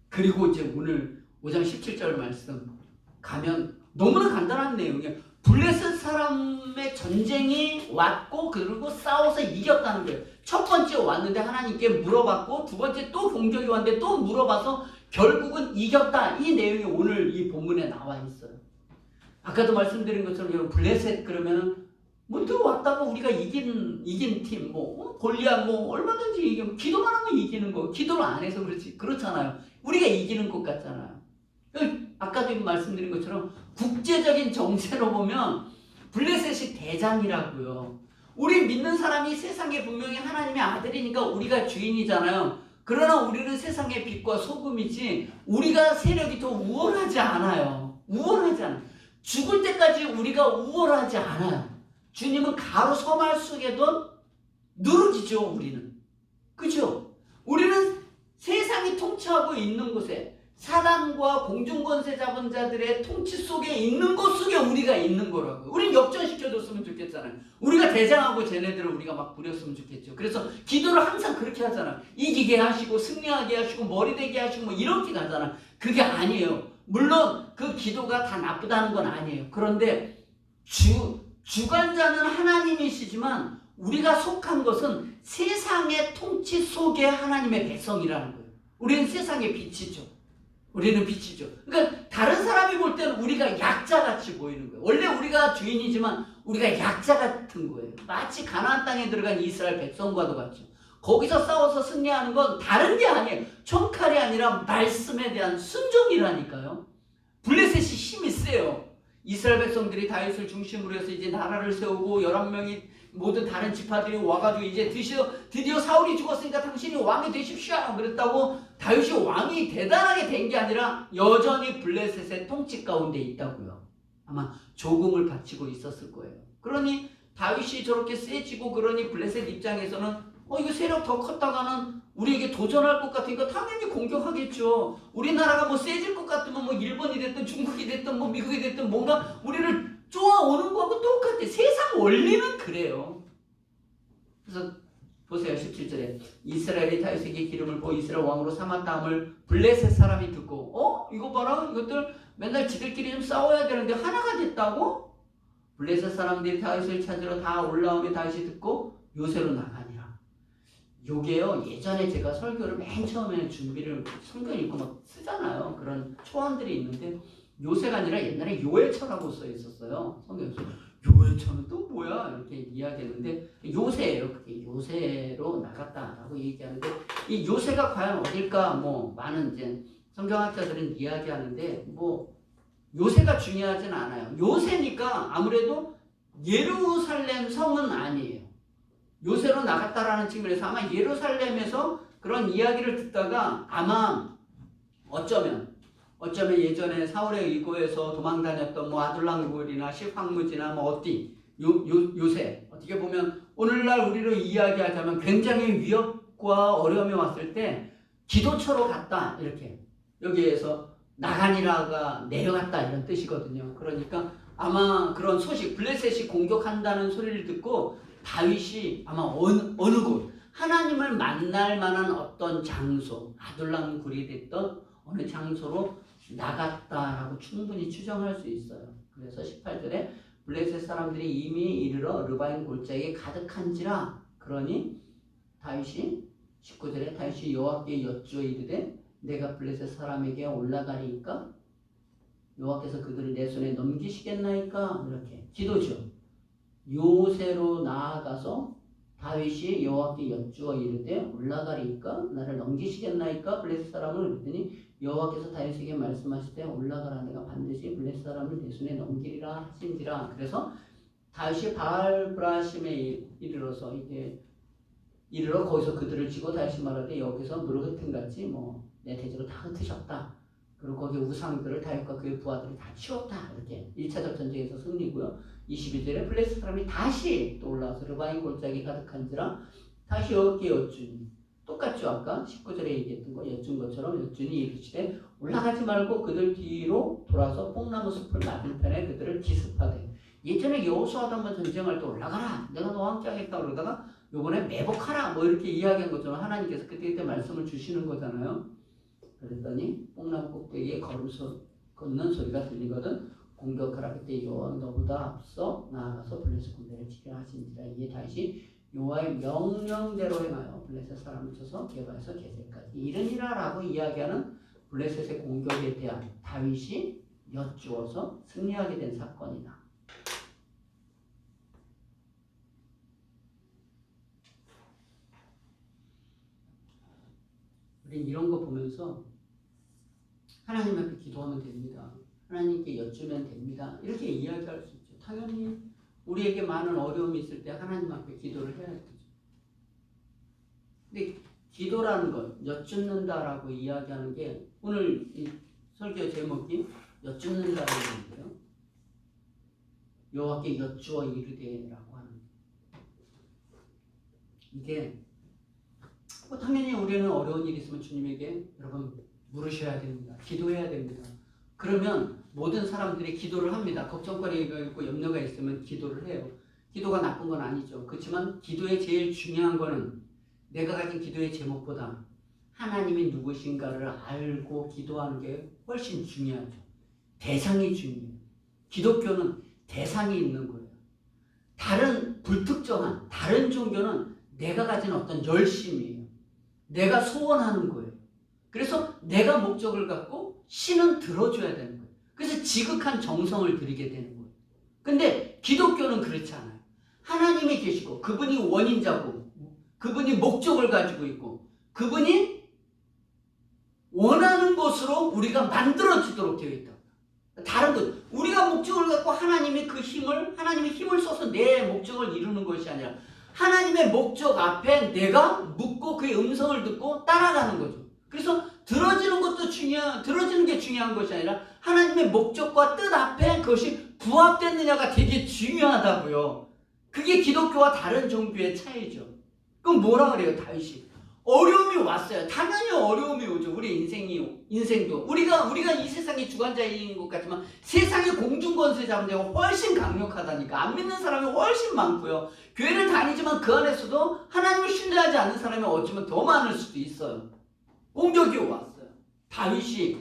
그리고 이제 오늘 5장 17절 말씀 가면 너무나 간단한 내용이에요. 블레셋 사람의 전쟁이 왔고 그리고 싸워서 이겼다는 거예요. 첫 번째 왔는데 하나님께 물어봤고 두 번째 또 공격이 왔는데 또 물어봐서 결국은 이겼다. 이 내용이 오늘 이 본문에 나와 있어요. 아까도 말씀드린 것처럼 여러분 블레셋 그러면은 뭐 들어왔다고 우리가 이긴 팀 골리앗 얼마든지 이기면 기도만 하면 이기는 거. 기도를 안 해서 그렇지 그렇잖아요. 우리가 이기는 것 같잖아요. 아까도 말씀드린 것처럼 국제적인 정세로 보면 블레셋이 대장이라고요. 우리 믿는 사람이 세상에 분명히 하나님의 아들이니까 우리가 주인이잖아요. 그러나 우리는 세상의 빛과 소금이지 우리가 세력이 더 우월하지 않아요. 우월하지 않아요. 죽을 때까지 우리가 우월하지 않아요. 주님은 가로 서말 속에도 누룩이죠. 우리는. 그죠? 우리는 세상이 통치하고 있는 곳에 사단과 공중권세 잡은 자들의 통치 속에 있는 곳 속에 우리가 있는 거라고요. 우린 역전시켜줬으면 좋겠잖아요. 우리가 대장하고 쟤네들을 우리가 막 부렸으면 좋겠죠. 그래서 기도를 항상 그렇게 하잖아요. 이기게 하시고 승리하게 하시고 머리 되게 하시고 뭐 이렇게 가잖아요. 그게 아니에요. 물론 그 기도가 다 나쁘다는 건 아니에요. 그런데 주관자는 하나님이시지만 우리가 속한 것은 세상의 통치 속에 하나님의 백성이라는 거예요. 우리는 세상의 빛이죠. 우리는 빛이죠. 그러니까 다른 사람이 볼 때는 우리가 약자같이 보이는 거예요. 원래 우리가 주인이지만 우리가 약자 같은 거예요. 마치 가나안 땅에 들어간 이스라엘 백성과도 같죠. 거기서 싸워서 승리하는 건 다른 게 아니에요. 총칼이 아니라 말씀에 대한 순종이라니까요. 블레셋이 힘이 세요. 이스라엘 백성들이 다윗을 중심으로 해서 이제 나라를 세우고 11명이 모든 다른 지파들이 와가지고 이제 드디어 사울이 죽었으니까 당신이 왕이 되십시오 그랬다고 다윗이 왕이 대단하게 된 게 아니라 여전히 블레셋의 통치 가운데 있다고요. 아마 조공을 바치고 있었을 거예요. 그러니 다윗이 저렇게 세지고 그러니 블레셋 입장에서는 이거 세력 더 컸다가는 우리에게 도전할 것 같으니까 당연히 공격하겠죠. 우리나라가 뭐 세질 것 같으면 뭐 일본이 됐든 중국이 됐든 뭐 미국이 됐든 뭔가 우리를 쪼아오는 거하고 똑같아. 세상 원리는 그래요. 그래서 보세요. 17절에 이스라엘이 다윗에게 기름을 부어 이스라엘 왕으로 삼았다함을 블레셋 사람이 듣고 이거 봐라. 이것들 맨날 지들끼리 좀 싸워야 되는데 하나가 됐다고? 블레셋 사람들이 다윗을 찾으러 다 올라오며 다윗이 듣고 요새로 나가니라. 요게요. 예전에 제가 설교를 맨 처음에 준비를 성경 읽고 막 쓰잖아요. 그런 초안들이 있는데 요새가 아니라 옛날에 요엘처라고 써 있었어요. 성경에서. 요엘처는 또 뭐야? 이렇게 이야기했는데 요새예요. 그게 요새로 나갔다라고 얘기하는데 이 요새가 과연 어딜까? 뭐 많은 이제 성경학자들은 이야기하는데 뭐 요새가 중요하진 않아요. 요새니까 아무래도 예루살렘 성은 아니에요. 요새로 나갔다라는 측면에서 아마 예루살렘에서 그런 이야기를 듣다가 아마 어쩌면 예전에 사울의 의고에서 도망다녔던 뭐 아둘람굴이나 실황무지나 뭐 요새 어떻게 보면 오늘날 우리로 이야기하자면 굉장히 위협과 어려움이 왔을 때 기도처로 갔다 이렇게 여기에서 나가니라가 내려갔다 이런 뜻이거든요. 그러니까 아마 그런 소식 블레셋이 공격한다는 소리를 듣고 다윗이 아마 어느 곳 하나님을 만날 만한 어떤 장소 아둘람굴이 됐던 어느 장소로 나갔다라고 충분히 추정할 수 있어요. 그래서 18절에 블레셋 사람들이 이미 이르러 르바임 골짜기에 가득한지라 그러니 다윗이 19절에 다윗이 여호와께 여쭈어 이르되 내가 블레셋 사람에게 올라가리이까 여호와께서 그들을 내 손에 넘기시겠나이까 이렇게 기도죠. 요새로 나아가서 다윗이 여호와께 여쭈어 이르되 올라가리이까 나를 넘기시겠나이까 블레셋 사람을 그랬더니 여호와께서 다윗에게 말씀하시되 올라가라 내가 반드시 블레셋 사람을 내 손에 넘기리라 하신지라. 그래서 다윗이 바알브라심에 이르러서 이르러 거기서 그들을 치고 다윗이 말하되 여기서 무릎 흩은 같이 뭐 내 대적을 다 흩으셨다. 그리고 거기 우상들을 다윗과 그의 부하들이 다 치웠다. 이렇게 1차적 전쟁에서 승리고요. 22절에 블레셋 사람이 다시 또 올라와서 르바임 골짜기 가득한지라 다시 여호와께 여쭈니 똑같죠. 아까 19절에 얘기했던 거 여쭌 것처럼 여쭈니 이르시되 올라가지 말고 그들 뒤로 돌아서 뽕나무 숲을 맞은편에 그들을 기습하되 예전에 여호수아도 한번 전쟁할 때 올라가라 내가 너와 함께 하겠다 그러다가 요번에 매복하라 뭐 이렇게 이야기한 것처럼 하나님께서 그때 말씀을 주시는 거잖아요. 그랬더니 뽕나무 꼭대기에 걷는 소리가 들리거든 공격하라. 그때 여호와는 너보다 앞서 나아가서 블레셋 군대를 치려 하신지라. 이에 다윗이 여호와의 명령대로 행하여 블레셋 사람을 쳐서 게바에서 게셀까지 이르니라라고 이야기하는 블레셋의 공격에 대한 다윗이 여쭈어서 승리하게 된 사건이다. 우리 이런 거 보면서 하나님 앞에 기도하면 됩니다. 하나님께 여쭈면 됩니다. 이렇게 이야기할 수 있죠. 당연히 우리에게 많은 어려움이 있을 때 하나님 앞에 기도를 해야 되죠. 근데 기도라는 것, 여쭙는다라고 이야기하는 게 오늘 이 설교 제목이 여쭙는다라는 건데요. 여호와께 여쭈어 이르되라고 하는 이게 당연히 우리는 어려운 일이 있으면 주님에게 여러분 물으셔야 됩니다. 기도해야 됩니다. 그러면 모든 사람들이 기도를 합니다. 걱정거리가 있고 염려가 있으면 기도를 해요. 기도가 나쁜 건 아니죠. 그렇지만 기도의 제일 중요한 거는 내가 가진 기도의 제목보다 하나님이 누구신가를 알고 기도하는 게 훨씬 중요하죠. 대상이 중요해요. 기독교는 대상이 있는 거예요. 다른 불특정한 다른 종교는 내가 가진 어떤 열심이에요. 내가 소원하는 거예요. 그래서 내가 목적을 갖고 신은 들어줘야 되는 거예요. 그래서 지극한 정성을 들이게 되는 거예요. 근데 기독교는 그렇지 않아요. 하나님이 계시고 그분이 원인자고 그분이 목적을 가지고 있고 그분이 원하는 것으로 우리가 만들어지도록 되어 있다. 다른 것, 우리가 목적을 갖고 하나님이 힘을 써서 내 목적을 이루는 것이 아니라 하나님의 목적 앞에 내가 묻고 그의 음성을 듣고 따라가는 거죠. 그래서 들어지는 게 중요한 것이 아니라 하나님의 목적과 뜻 앞에 그것이 부합됐느냐가 되게 중요하다고요. 그게 기독교와 다른 종교의 차이죠. 그럼 뭐라 그래요, 다윗이? 어려움이 왔어요. 당연히 어려움이 오죠. 우리 인생도. 우리가 이 세상의 주관자인 것 같지만 세상의 공중권세 잡은 자가 훨씬 강력하다니까. 안 믿는 사람이 훨씬 많고요. 교회를 다니지만 그 안에서도 하나님을 신뢰하지 않는 사람이 어쩌면 더 많을 수도 있어요. 공격이 왔어요. 다윗이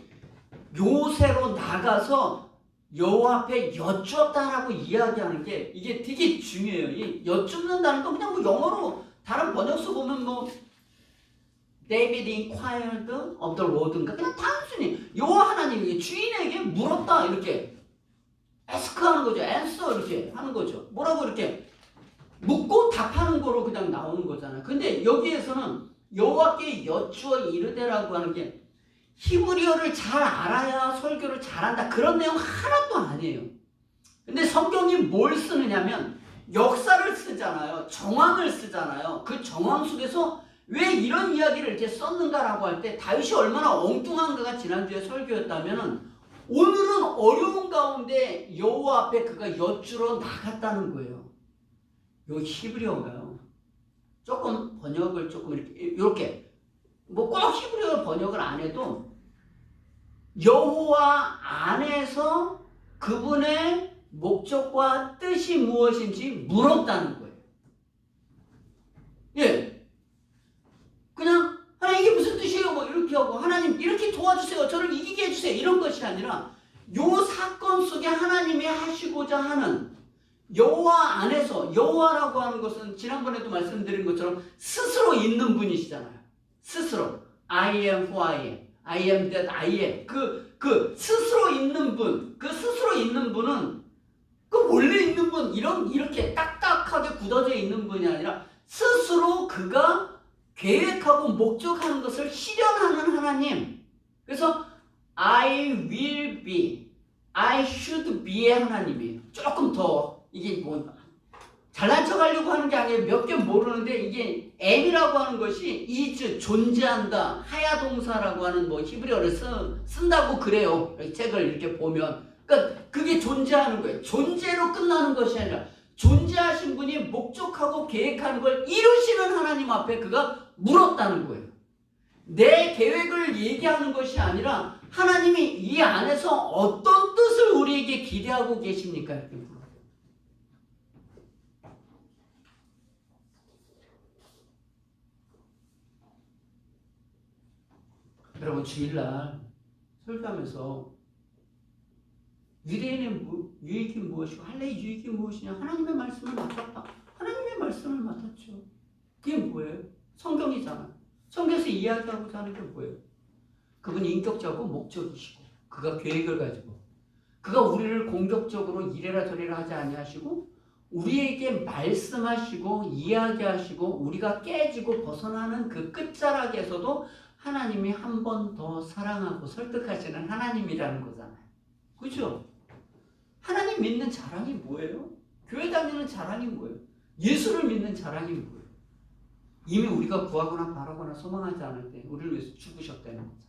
요새로 나가서 여호와 앞에 여쭈었다라고 이야기하는 게 이게 되게 중요해요. 이 여쭙는다는 건 그냥 뭐 영어로 다른 번역서 보면 뭐 David inquired of the Lord인가 그냥 단순히 여호와 하나님이 주인에게 물었다 이렇게 ask하는 거죠. answer 이렇게 하는 거죠. 뭐라고 이렇게 묻고 답하는 거로 그냥 나오는 거잖아요. 근데 여기에서는 여호와께 여쭈어 이르되라고 하는 게 히브리어를 잘 알아야 설교를 잘한다 그런 내용 하나도 아니에요. 근데 성경이 뭘 쓰느냐면 역사를 쓰잖아요. 정황을 쓰잖아요. 그 정황 속에서 왜 이런 이야기를 이렇게 썼는가라고 할 때 다윗이 얼마나 엉뚱한가가 지난주에 설교였다면 오늘은 어려운 가운데 여호와 앞에 그가 여쭈러 나갔다는 거예요. 요 히브리어가요. 조금 번역을 조금 이렇게 뭐 꼭 히브리어 번역을 안 해도 여호와 안에서 그분의 목적과 뜻이 무엇인지 물었다는 거예요. 예. 그냥 하나님 이게 무슨 뜻이에요? 뭐 이렇게 하고 하나님 이렇게 도와주세요. 저를 이기게 해주세요. 이런 것이 아니라 요 사건 속에 하나님이 하시고자 하는 여호와 안에서 여호와라고 하는 것은 지난번에도 말씀드린 것처럼 스스로 있는 분이시잖아요. 스스로 I am who I am. I am that I am. 그 스스로 있는 분, 그 스스로 있는 분은 그 원래 있는 분 이렇게 딱딱하게 굳어져 있는 분이 아니라 스스로 그가 계획하고 목적하는 것을 실현하는 하나님. 그래서 I will be, I should be의 하나님이에요. 조금 더 이게 뭐 잘난 척 하려고 하는 게 아니에요. 몇 개 모르는데 이게 am이라고 하는 것이 is 존재한다 하야동사라고 하는 뭐 히브리어를 쓴다고 그래요. 책을 이렇게 보면 그러니까 그게 존재하는 거예요. 존재로 끝나는 것이 아니라 존재하신 분이 목적하고 계획하는 걸 이루시는 하나님 앞에 그가 물었다는 거예요. 내 계획을 얘기하는 것이 아니라 하나님이 이 안에서 어떤 뜻을 우리에게 기대하고 계십니까? 이렇게 물어요. 여러분 주일날 설교하면서 유대인의 유익이 무엇이고 할례의 유익이 무엇이냐? 하나님의 말씀을 맡았다. 하나님의 말씀을 맡았죠. 그게 뭐예요? 성경이잖아요. 성경에서 이야기하고자 하는 게 뭐예요? 그분이 인격자고 목적이시고 그가 계획을 가지고 그가 우리를 공격적으로 이래라 저래라 하지 아니하시고 우리에게 말씀하시고 이야기하시고 우리가 깨지고 벗어나는 그 끝자락에서도 하나님이 한 번 더 사랑하고 설득하시는 하나님이라는 거잖아요. 그죠? 하나님 믿는 자랑이 뭐예요? 교회 다니는 자랑이 뭐예요? 예수를 믿는 자랑이 뭐예요? 이미 우리가 구하거나 바라거나 소망하지 않을 때 우리를 위해서 죽으셨다는 거잖아요.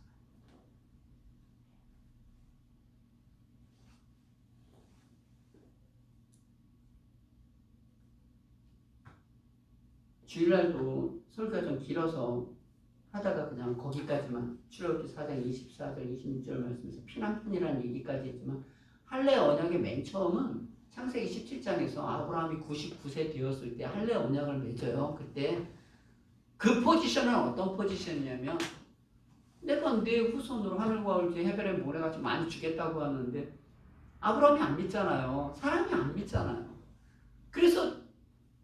주일날도 설교가 좀 길어서 하다가 그냥 거기까지만 출애굽기 4장 24절 26절 말씀에서 피난편이라는 얘기까지 했지만 할례 언약의 맨 처음은 창세기 17장에서 아브라함이 99세 되었을 때 할례 언약을 맺어요. 그때 그 포지션은 어떤 포지션이냐면 내가 내 후손으로 하늘과 울지 해변의 모래같이 많이 주겠다고 하는데 아브라함이 안 믿잖아요. 사람이 안 믿잖아요. 그래서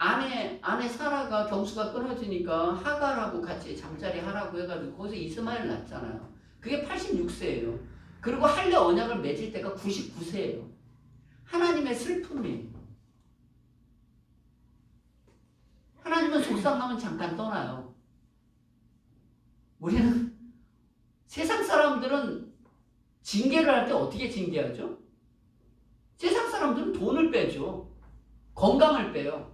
아내 사라가 경수가 끊어지니까 하갈하고 같이 잠자리 하라고 해가지고 거기서 이스마엘 낳잖아요. 그게 86세예요. 그리고 할례 언약을 맺을 때가 99세예요. 하나님의 슬픔이에요. 하나님은 속상하면 잠깐 떠나요. 우리는 세상 사람들은 징계를 할 때 어떻게 징계하죠? 세상 사람들은 돈을 빼죠. 건강을 빼요.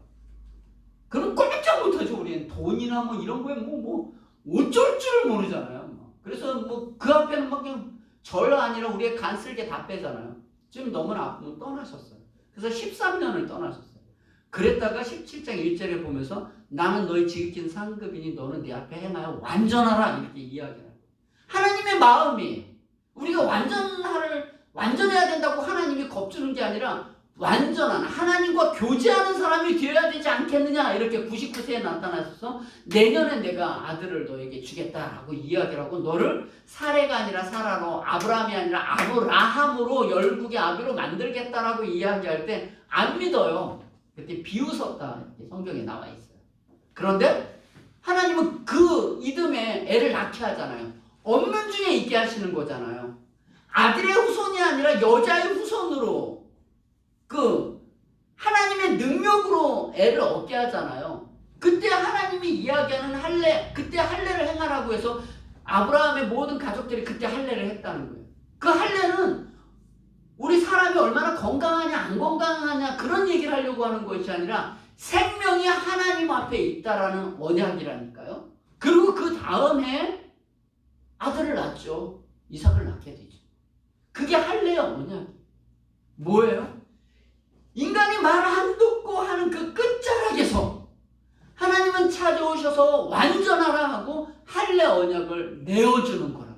그럼 꼼짝 못하죠. 우리는 돈이나 뭐 이런 거에 뭐 어쩔 줄을 모르잖아요. 그래서 뭐 그 앞에는 막 그냥 절 아니라 우리의 간쓸게 다 빼잖아요. 지금 너무나 아프면 떠나셨어요. 그래서 13년을 떠나셨어요. 그랬다가 17장 1절에 보면서 나는 너의 지극히 상급이니 너는 내 앞에 행하여 완전하라 이렇게 이야기해요. 하나님의 마음이 우리가 완전해야 된다고 하나님이 겁주는 게 아니라 완전한 하나님과 교제하는 사람이 되어야 되지 않겠느냐 이렇게 99세에 나타나셔서 내년에 내가 아들을 너에게 주겠다라고 이야기를 하고 너를 사레가 아니라 사라로 아브라함이 아니라 아브라함으로 열국의 아비로 만들겠다라고 이야기할 때 안 믿어요. 그때 비웃었다 이렇게 성경에 나와 있어요. 그런데 하나님은 그 이듬해 애를 낳게 하잖아요. 없는 중에 있게 하시는 거잖아요. 아들의 후손이 아니라 여자의 후손으로 그 하나님의 능력으로 애를 얻게 하잖아요. 그때 하나님이 이야기하는 그때 할례를 행하라고 해서 아브라함의 모든 가족들이 그때 할례를 했다는 거예요. 그 할례는 우리 사람이 얼마나 건강하냐 안 건강하냐 그런 얘기를 하려고 하는 것이 아니라 생명이 하나님 앞에 있다라는 언약이라니까요. 그리고 그 다음 해 아들을 낳죠. 이삭을 낳게 되죠. 그게 할례의 언약이에요. 뭐예요? 인간이 말 안 듣고 하는 그 끝자락에서 하나님은 찾아오셔서 완전하라 하고 할례 언약을 내어주는 거라.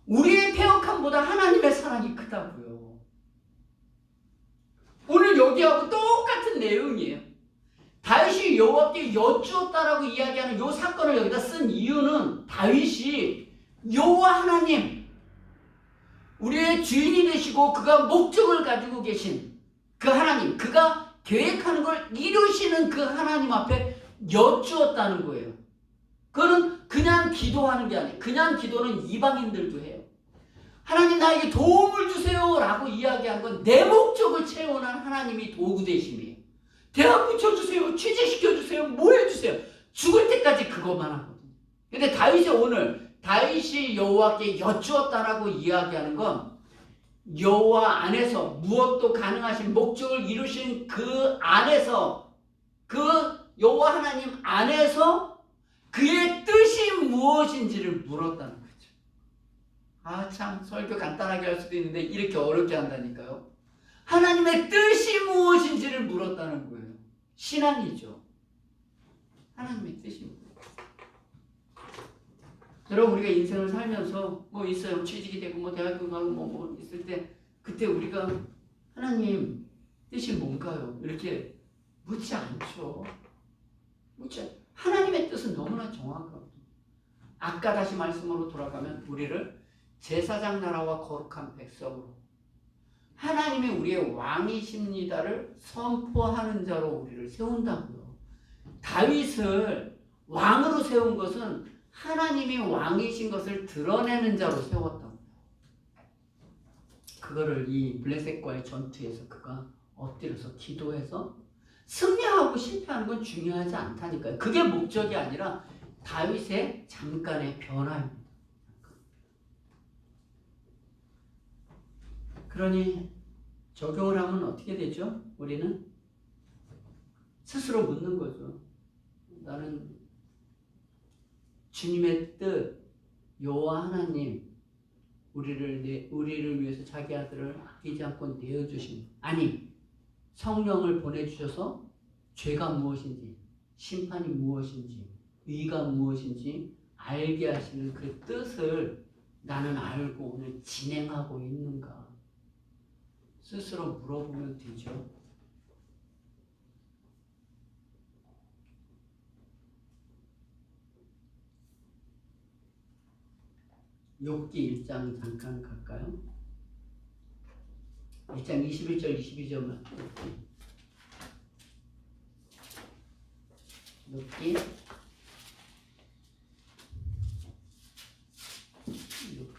우리의 패역함보다 하나님의 사랑이 크다고요. 오늘 여기하고 똑같은 내용이에요. 다윗이 여호와께 여쭈었다라고 이야기하는 이 사건을 여기다 쓴 이유는 다윗이 여호와 하나님 우리의 주인이 되시고 그가 목적을 가지고 계신 그 하나님, 그가 계획하는 걸 이루시는 그 하나님 앞에 여쭈었다는 거예요. 그거는 그냥 기도하는 게 아니에요. 그냥 기도는 이방인들도 해요. 하나님 나에게 도움을 주세요 라고 이야기한 건 내 목적을 채우는 하나님이 도구 되심이에요. 대학 붙여주세요. 취직시켜주세요. 뭐 해주세요. 죽을 때까지 그것만 하거든요. 근데 다윗이 여호와께 여쭈었다라고 이야기하는 건 여호와 안에서 무엇도 가능하신 목적을 이루신 그 안에서 그 여호와 하나님 안에서 그의 뜻이 무엇인지를 물었다는 거죠. 아 참 설교 간단하게 할 수도 있는데 이렇게 어렵게 한다니까요. 하나님의 뜻이 무엇인지를 물었다는 거예요. 신앙이죠. 하나님의 뜻이 무엇인지. 여러분 우리가 인생을 살면서 뭐 있어요. 취직이 되고 뭐 대학교 가고 뭐 있을 때 그때 우리가 하나님 뜻이 뭔가요? 이렇게 묻지 않죠. 하나님의 뜻은 너무나 정확하거든요. 아까 다시 말씀으로 돌아가면 우리를 제사장 나라와 거룩한 백성으로 하나님이 우리의 왕이십니다를 선포하는 자로 우리를 세운다고요. 다윗을 왕으로 세운 것은 하나님이 왕이신 것을 드러내는 자로 세웠다고요. 그거를 이 블레셋과의 전투에서 그가 엎드려서 기도해서 승리하고 실패하는 건 중요하지 않다니까요. 그게 목적이 아니라 다윗의 잠깐의 변화입니다. 그러니 적용을 하면 어떻게 되죠? 우리는 스스로 묻는 거죠. 나는 주님의 뜻, 여호와 하나님, 우리를 위해서 자기 아들을 아끼지 않고 내어주신, 아니 성령을 보내주셔서 죄가 무엇인지, 심판이 무엇인지, 의가 무엇인지 알게 하시는 그 뜻을 나는 알고 오늘 진행하고 있는가? 스스로 물어보면 되죠. 욥기 1장 잠깐 갈까요? 1장 21절 22절만 욥기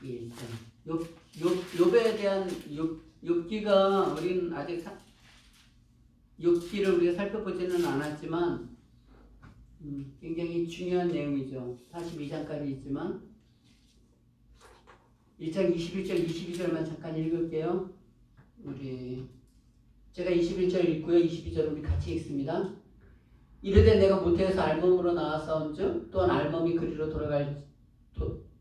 1장 욥에 대한 욥기가 우리는 아직 욥기를 우리가 살펴보지는 않았지만 굉장히 중요한 내용이죠. 42장까지 있지만 1장 21절 22절만 잠깐 읽을게요. 제가 21절 읽고요. 22절 우리 같이 읽습니다. 이르되 내가 모태에서 알몸으로 나아사온즉 또한 알몸이 그리로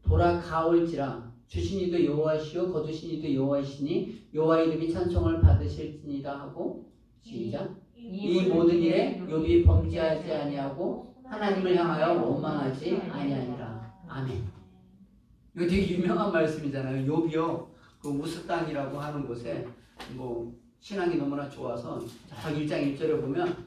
돌아가올지라 주신 이도 여호와시요 거두신 이도 여호와이시니 여호와 이름이 찬송을 받으실지니라 하고 시작. 이 모든 일에 욥이 범죄하지 아니하고 하나님을 향하여 원망하지 아니하니라. 아멘. 이거 되게 유명한 말씀이잖아요. 욥이요, 그 우스 땅이라고 하는 곳에 신앙이 너무나 좋아서 1장 1절에 보면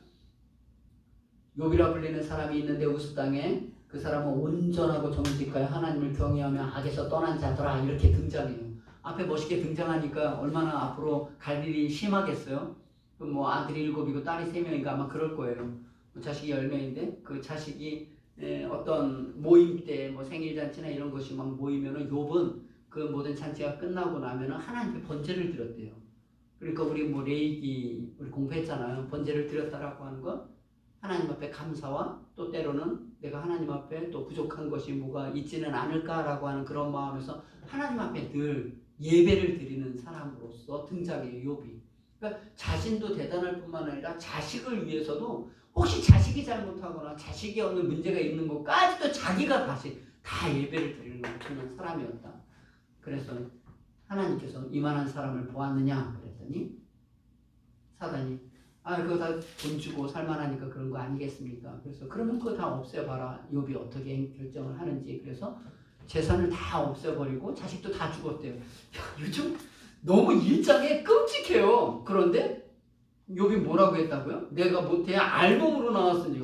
욥이라 불리는 사람이 있는데 우스 땅에 그 사람은 온전하고 정직하여 하나님을 경외하며 악에서 떠난 자더라 이렇게 등장해요. 앞에 멋있게 등장하니까 얼마나 앞으로 갈 일이 심하겠어요. 아들이 7이고 딸이 3명인가 아마 그럴 거예요. 자식이 10명인데 그 자식이 어떤 모임 때 생일잔치나 이런 것이 막 모이면은 욥은 그 모든 잔치가 끝나고 나면은 하나님께 번제를 드렸대요. 그러니까 우리 레위기 우리 공부했잖아요. 번제를 드렸다라고 하는 건 하나님 앞에 감사와 또 때로는 내가 하나님 앞에 또 부족한 것이 뭐가 있지는 않을까라고 하는 그런 마음에서 하나님 앞에 늘 예배를 드리는 사람으로서 등장해요. 욥이. 그러니까 자신도 대단할 뿐만 아니라 자식을 위해서도 혹시 자식이 잘못하거나 자식이 어느 문제가 있는 것까지도 자기가 다시 다 예배를 드리는 그런 사람이었다. 그래서 하나님께서 이만한 사람을 보았느냐 그랬더니 사단이 그거 다 돈 주고 살만하니까 그런 거 아니겠습니까? 그래서 그러면 그거 다 없애봐라. 욥이 어떻게 결정을 하는지. 그래서 재산을 다 없애버리고 자식도 다 죽었대요. 요즘 너무 일장에 끔찍해요. 그런데 욥이 뭐라고 했다고요? 내가 모태에 알몸으로 나왔으니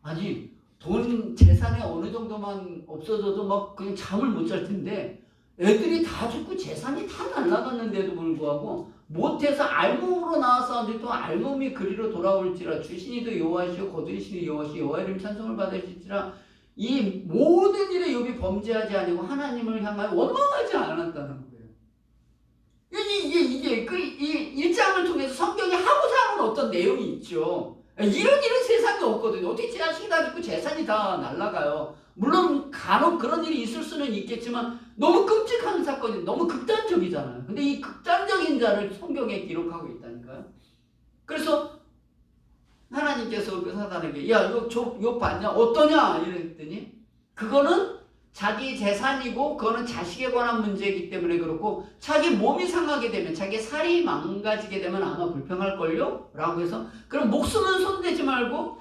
아니 돈 재산에 어느 정도만 없어져도 막 그냥 잠을 못 잘 텐데 애들이 다 죽고 재산이 다 날아갔는데도 불구하고 모태에서 알몸으로 나왔었는데 또 알몸이 그리로 돌아올지라 주신이도 여호와시요 거두리시니 여호와시 여호와 이름 찬송을 받으실지라 이 모든 일에 욥이 범죄하지 아니고 하나님을 향하여 원망하지 않았다는 거예요. 이게 이 1장을 통해서 성경이 하고자 하는 어떤 내용이 있죠. 이런 일은 세상에 없거든요. 어떻게 자식이 다 죽고 재산이 다 날아가요. 물론 간혹 그런 일이 있을 수는 있겠지만 너무 끔찍한 사건이 너무 극단적이잖아요. 근데 이 극단적인 자를 성경에 기록하고 있다니까요. 그래서 하나님께서 그 사단에게 야 이거 욥 봤냐? 어떠냐? 이랬더니 그거는 자기 재산이고 그거는 자식에 관한 문제이기 때문에 그렇고 자기 몸이 상하게 되면 자기 살이 망가지게 되면 아마 불평할걸요? 라고 해서 그럼 목숨은 손대지 말고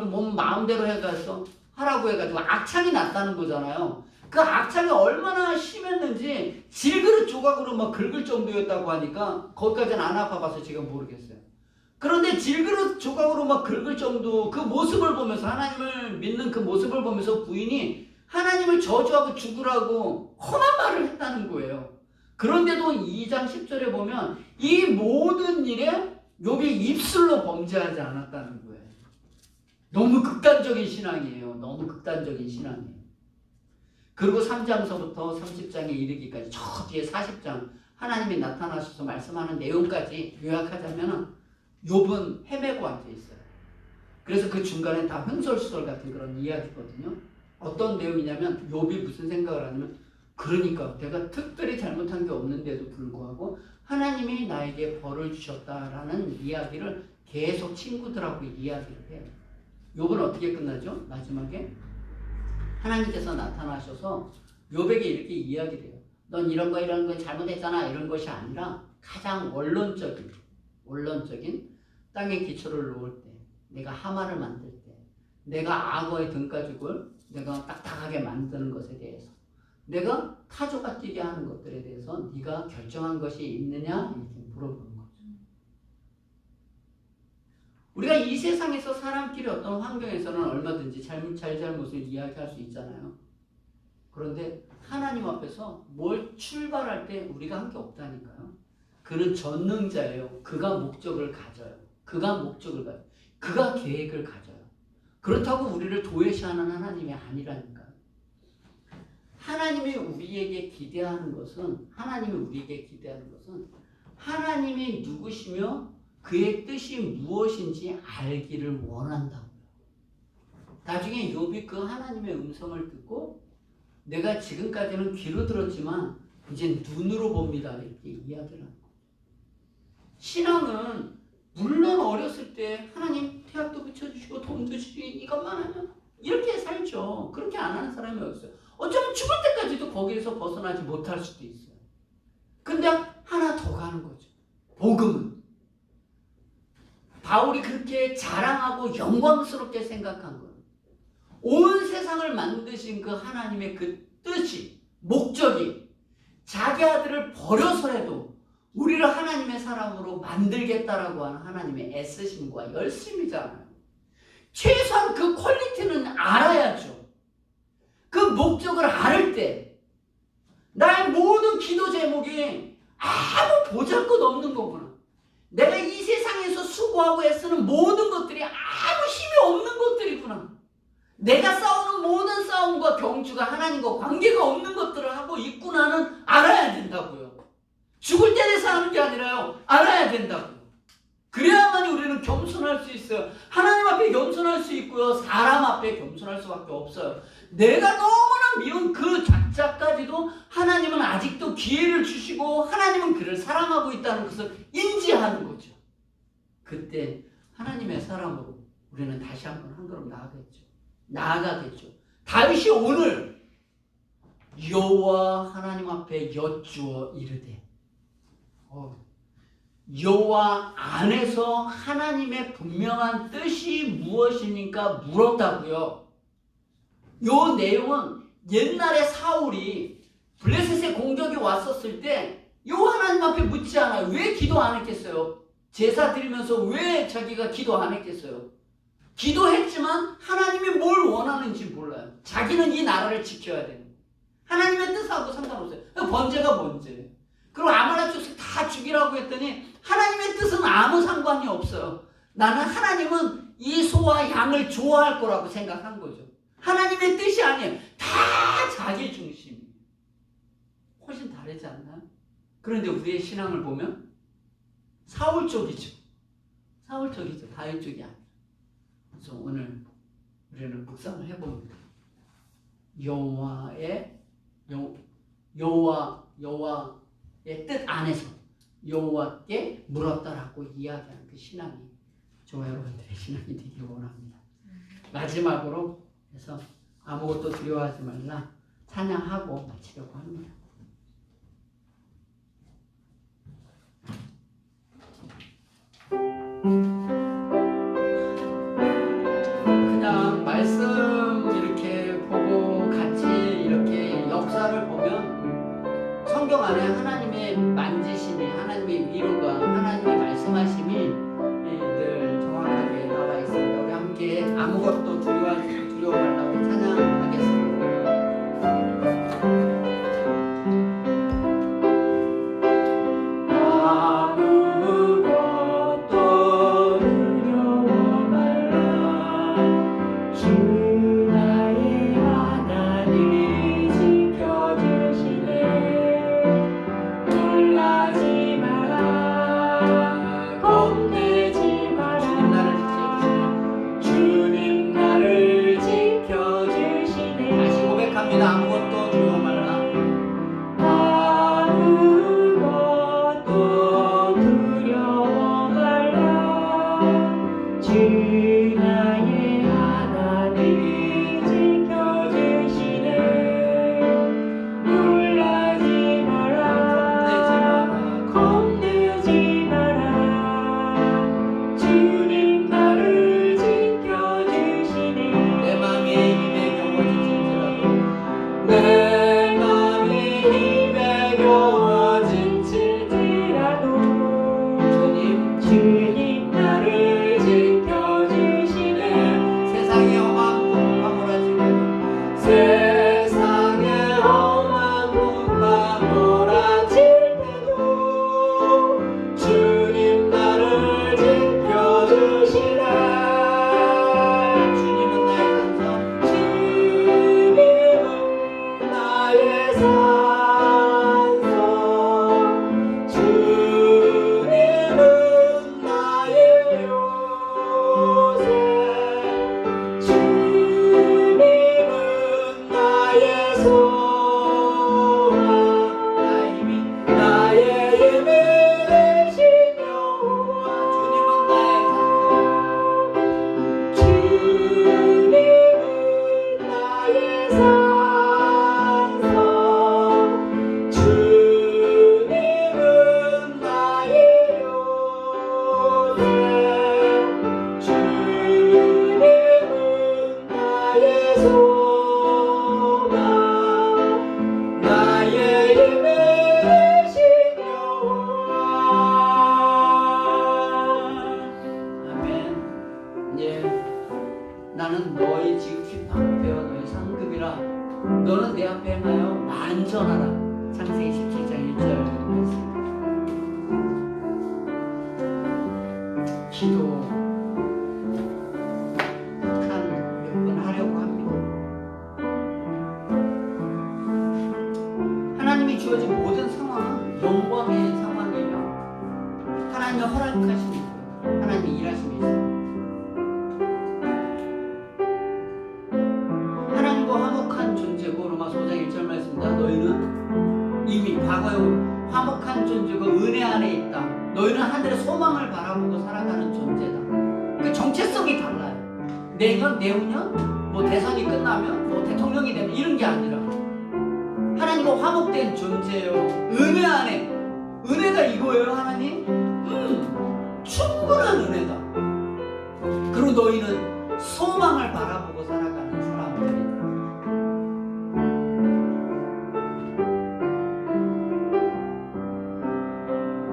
몸 마음대로 해가지고 하라고 해가지고 악창이 났다는 거잖아요. 그 악창이 얼마나 심했는지 질그릇 조각으로 막 긁을 정도였다고 하니까 거기까지는 안 아파봐서 제가 모르겠어요. 그런데 질그릇 조각으로 막 긁을 정도 그 모습을 보면서 하나님을 믿는 그 모습을 보면서 부인이 하나님을 저주하고 죽으라고 험한 말을 했다는 거예요. 그런데도 2장 10절에 보면 이 모든 일에 욥이 입술로 범죄하지 않았다는 거예요. 너무 극단적인 신앙이에요. 너무 극단적인 신앙이에요. 그리고 3장서부터 30장에 이르기까지 저 뒤에 40장 하나님이 나타나셔서 말씀하는 내용까지 요약하자면 욥은 헤매고 앉아있어요. 그래서 그 중간에 다 횡설수설 같은 그런 이야기거든요. 어떤 내용이냐면 욥이 무슨 생각을 하냐면 그러니까 내가 특별히 잘못한 게 없는데도 불구하고 하나님이 나에게 벌을 주셨다라는 이야기를 계속 친구들하고 이야기를 해요. 욥은 어떻게 끝나죠? 마지막에 하나님께서 나타나셔서 욥에게 이렇게 이야기를 해요. 넌 이런 거 잘못했잖아. 이런 것이 아니라 가장 원론적인 땅에 기초를 놓을 때, 내가 하마를 만들 때, 내가 악어의 등가죽을 내가 딱딱하게 만드는 것에 대해서, 내가 타조가 뛰게 하는 것들에 대해서 네가 결정한 것이 있느냐 이렇게 물어보는 거죠. 우리가 이 세상에서 사람끼리 어떤 환경에서는 얼마든지 잘못을 이야기할 수 있잖아요. 그런데 하나님 앞에서 뭘 출발할 때 우리가 한 게 없다니까요. 그는 전능자예요. 그가 목적을 가져요. 그가 계획을 가져요. 그렇다고 우리를 도외시하는 하나님이 아니라니까요. 하나님이 우리에게 기대하는 것은 하나님이 누구시며 그의 뜻이 무엇인지 알기를 원한다고요. 나중에 욥이 그 하나님의 음성을 듣고 내가 지금까지는 귀로 들었지만 이제 눈으로 봅니다. 이렇게 이야기를 하는 거예요. 신앙은 물론 어렸을 때 하나님 태학도 붙여주시고 돈도 주시고 이것만 하면 이렇게 살죠. 그렇게 안 하는 사람이 없어요. 어쩌면 죽을 때까지도 거기에서 벗어나지 못할 수도 있어요. 근데 하나 더 가는 거죠. 복음은. 바울이 그렇게 자랑하고 영광스럽게 생각한 거예요. 온 세상을 만드신 그 하나님의 그 뜻이, 목적이 자기 아들을 버려서라도 우리를 하나님의 사람으로 만들겠다라고 하는 하나님의 애쓰심과 열심이잖아요. 최소한 그 퀄리티는 알아야죠. 그 목적을 알을 때 나의 모든 기도 제목이 아무 보잘것없는 거구나. 내가 이 세상에서 수고하고 애쓰는 모든 것들이 아무 힘이 없는 것들이구나. 내가 싸우는 모든 싸움과 경주가 하나님과 관계가 없는 것들을 하고 있구나는 알아야 된다고요. 죽을 때 돼서 하는 게 아니라요. 알아야 된다고요. 그래야만 우리는 겸손할 수 있어요. 하나님 앞에 겸손할 수 있고요. 사람 앞에 겸손할 수밖에 없어요. 내가 너무나 미운 그 작자까지도 하나님은 아직도 기회를 주시고 하나님은 그를 사랑하고 있다는 것을 인지하는 거죠. 그때 하나님의 사람으로 우리는 다시 한번 한 걸음 나아가겠죠. 다윗이 오늘 여호와 하나님 앞에 여쭈어 이르되 여호와 안에서 하나님의 분명한 뜻이 무엇입니까? 물었다고요. 요 내용은 옛날에 사울이 블레셋의 공격이 왔었을 때 요 하나님 앞에 묻지 않아요. 왜 기도 안 했겠어요? 제사 드리면서 왜 자기가 기도 안 했겠어요? 기도했지만 하나님이 뭘 원하는지 몰라요. 자기는 이 나라를 지켜야 되는 거예요. 하나님의 뜻하고 상관없어요. 번제가 뭔지. 그리고 아말렉 족속 다 죽이라고 했더니 하나님의 뜻은 아무 상관이 없어요. 나는 하나님은 이 소와 양을 좋아할 거라고 생각한 거죠. 하나님의 뜻이 아니에요. 다 자기 중심이에요. 훨씬 다르지 않나요? 그런데 우리의 신앙을 보면 사울 쪽이죠. 다윗 쪽이 아니에요. 그래서 오늘 우리는 묵상을 해봅니다. 여호와의 뜻 안에서 여호와께 물었다라고 이야기하는 그 신앙이 저와 여러분들의 신앙이 되길 원합니다. 마지막으로 해서 아무것도 두려워하지 말라 찬양하고 마치려고 합니다. 그냥 말씀 이렇게 보고 같이 이렇게 역사를 보면 성경 안에 하나님의 만지심이, 하나님의 위로가, 하나님의 말씀하심이 늘 정확하게 나와 있습니다. 우리 함께 아무것도 두려워 말라고 찬양하겠습니다. 아무것도 기도합니다. 아무것도 두려워 말라. 아무것도 두려워 말라. 주 나의 하나님이 지켜주시네. 놀라지 마라. 겁내지 마라. 주님 나를 지켜주시네. 내 마음이 힘에 겨워질지라도 내 맘이 힘에 겨워질지라도 주님 나를 지켜주시네. 세상의 험한 꿈 파몰아지고 세상의 험한 꿈과 몰아칠 때도 주님 나를 지켜주시네. 주님은 나의 산성, 주님은 나의 산성, 주님은 나의 요새, 주님은 나의 소망, 나의 힘이 나의 힘이 되신 여호와. 주님은 나의 산성, 주님은 나의 산성, 주님은 나의 요새, 주님은 나의 소망, 나의 힘이 되신 여호와. 아멘. 예, 나는 너의 지극히 방패와 너의 상급이라 너는 내 앞에 행하여 만전하라. 창세기 17장 1절 말씀. 기도 한 몇 번 하려고 합니다. 하나님이 주어진 모든 상황은 영광의 상황이며 하나님의 허락하심이 있고요. 하나님의 일하심이 있어요. 하나님과 화목한 존재고 로마서 5장 1절 말씀입니다. 너희는 이미 과거에 화목한 존재고 은혜 안에 있다. 너희는 하늘의 소망을 바라보고 살아가는 존재다. 그 정체성이 달라요. 내년, 내후년, 뭐 대선이 끝나면 뭐 대통령이 되면 이런 게 아니라 하나님과 화목된 존재예요. 은혜 안에. 은혜가 이거예요, 하나님. 충분한 은혜다. 그리고 너희는 소망을 바라보고 살아가는 사람들이다.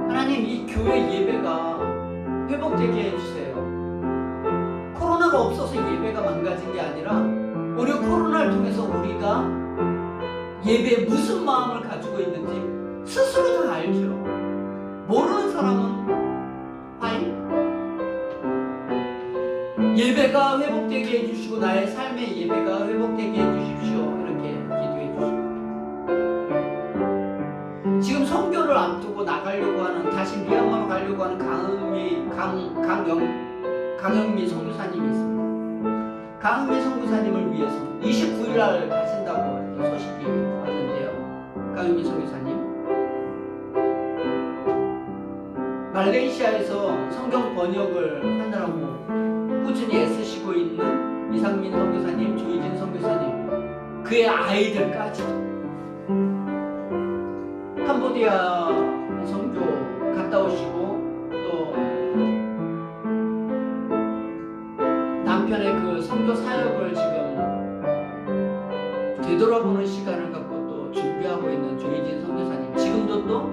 하나님, 이 교회 예배가 회복되게 해주세요. 코로나가 없어서 예배가 망가진 게 아니라 오히려 코로나를 통해서 우리가 예배에 무슨 마음을 가지고 있는지 스스로 다 알죠. 모르는 사람은 아니, 예배가 회복되게 해주시고 나의 삶의 예배가 회복되게 해주십시오. 이렇게 기도해 주시고 지금 선교를 앞두고 나가려고 하는, 다시 미얀마로 가려고 하는 강영미 선교사님이 있습니다. 강영미 선교사님을 위해서 29일 날 가신다고 이렇게 소식이 왔는데요. 강영미 선교사님 말레이시아에서 성경 번역을 하느라고 꾸준히 애쓰시고 있는 이상민 선교사님, 조희진 선교사님, 그의 아이들까지 캄보디아 선교 갔다 오시고 또 남편의 그 선교 사역을 지금 되돌아보는 시간을 갖고 또 준비하고 있는 조희진 선교사님, 지금도 또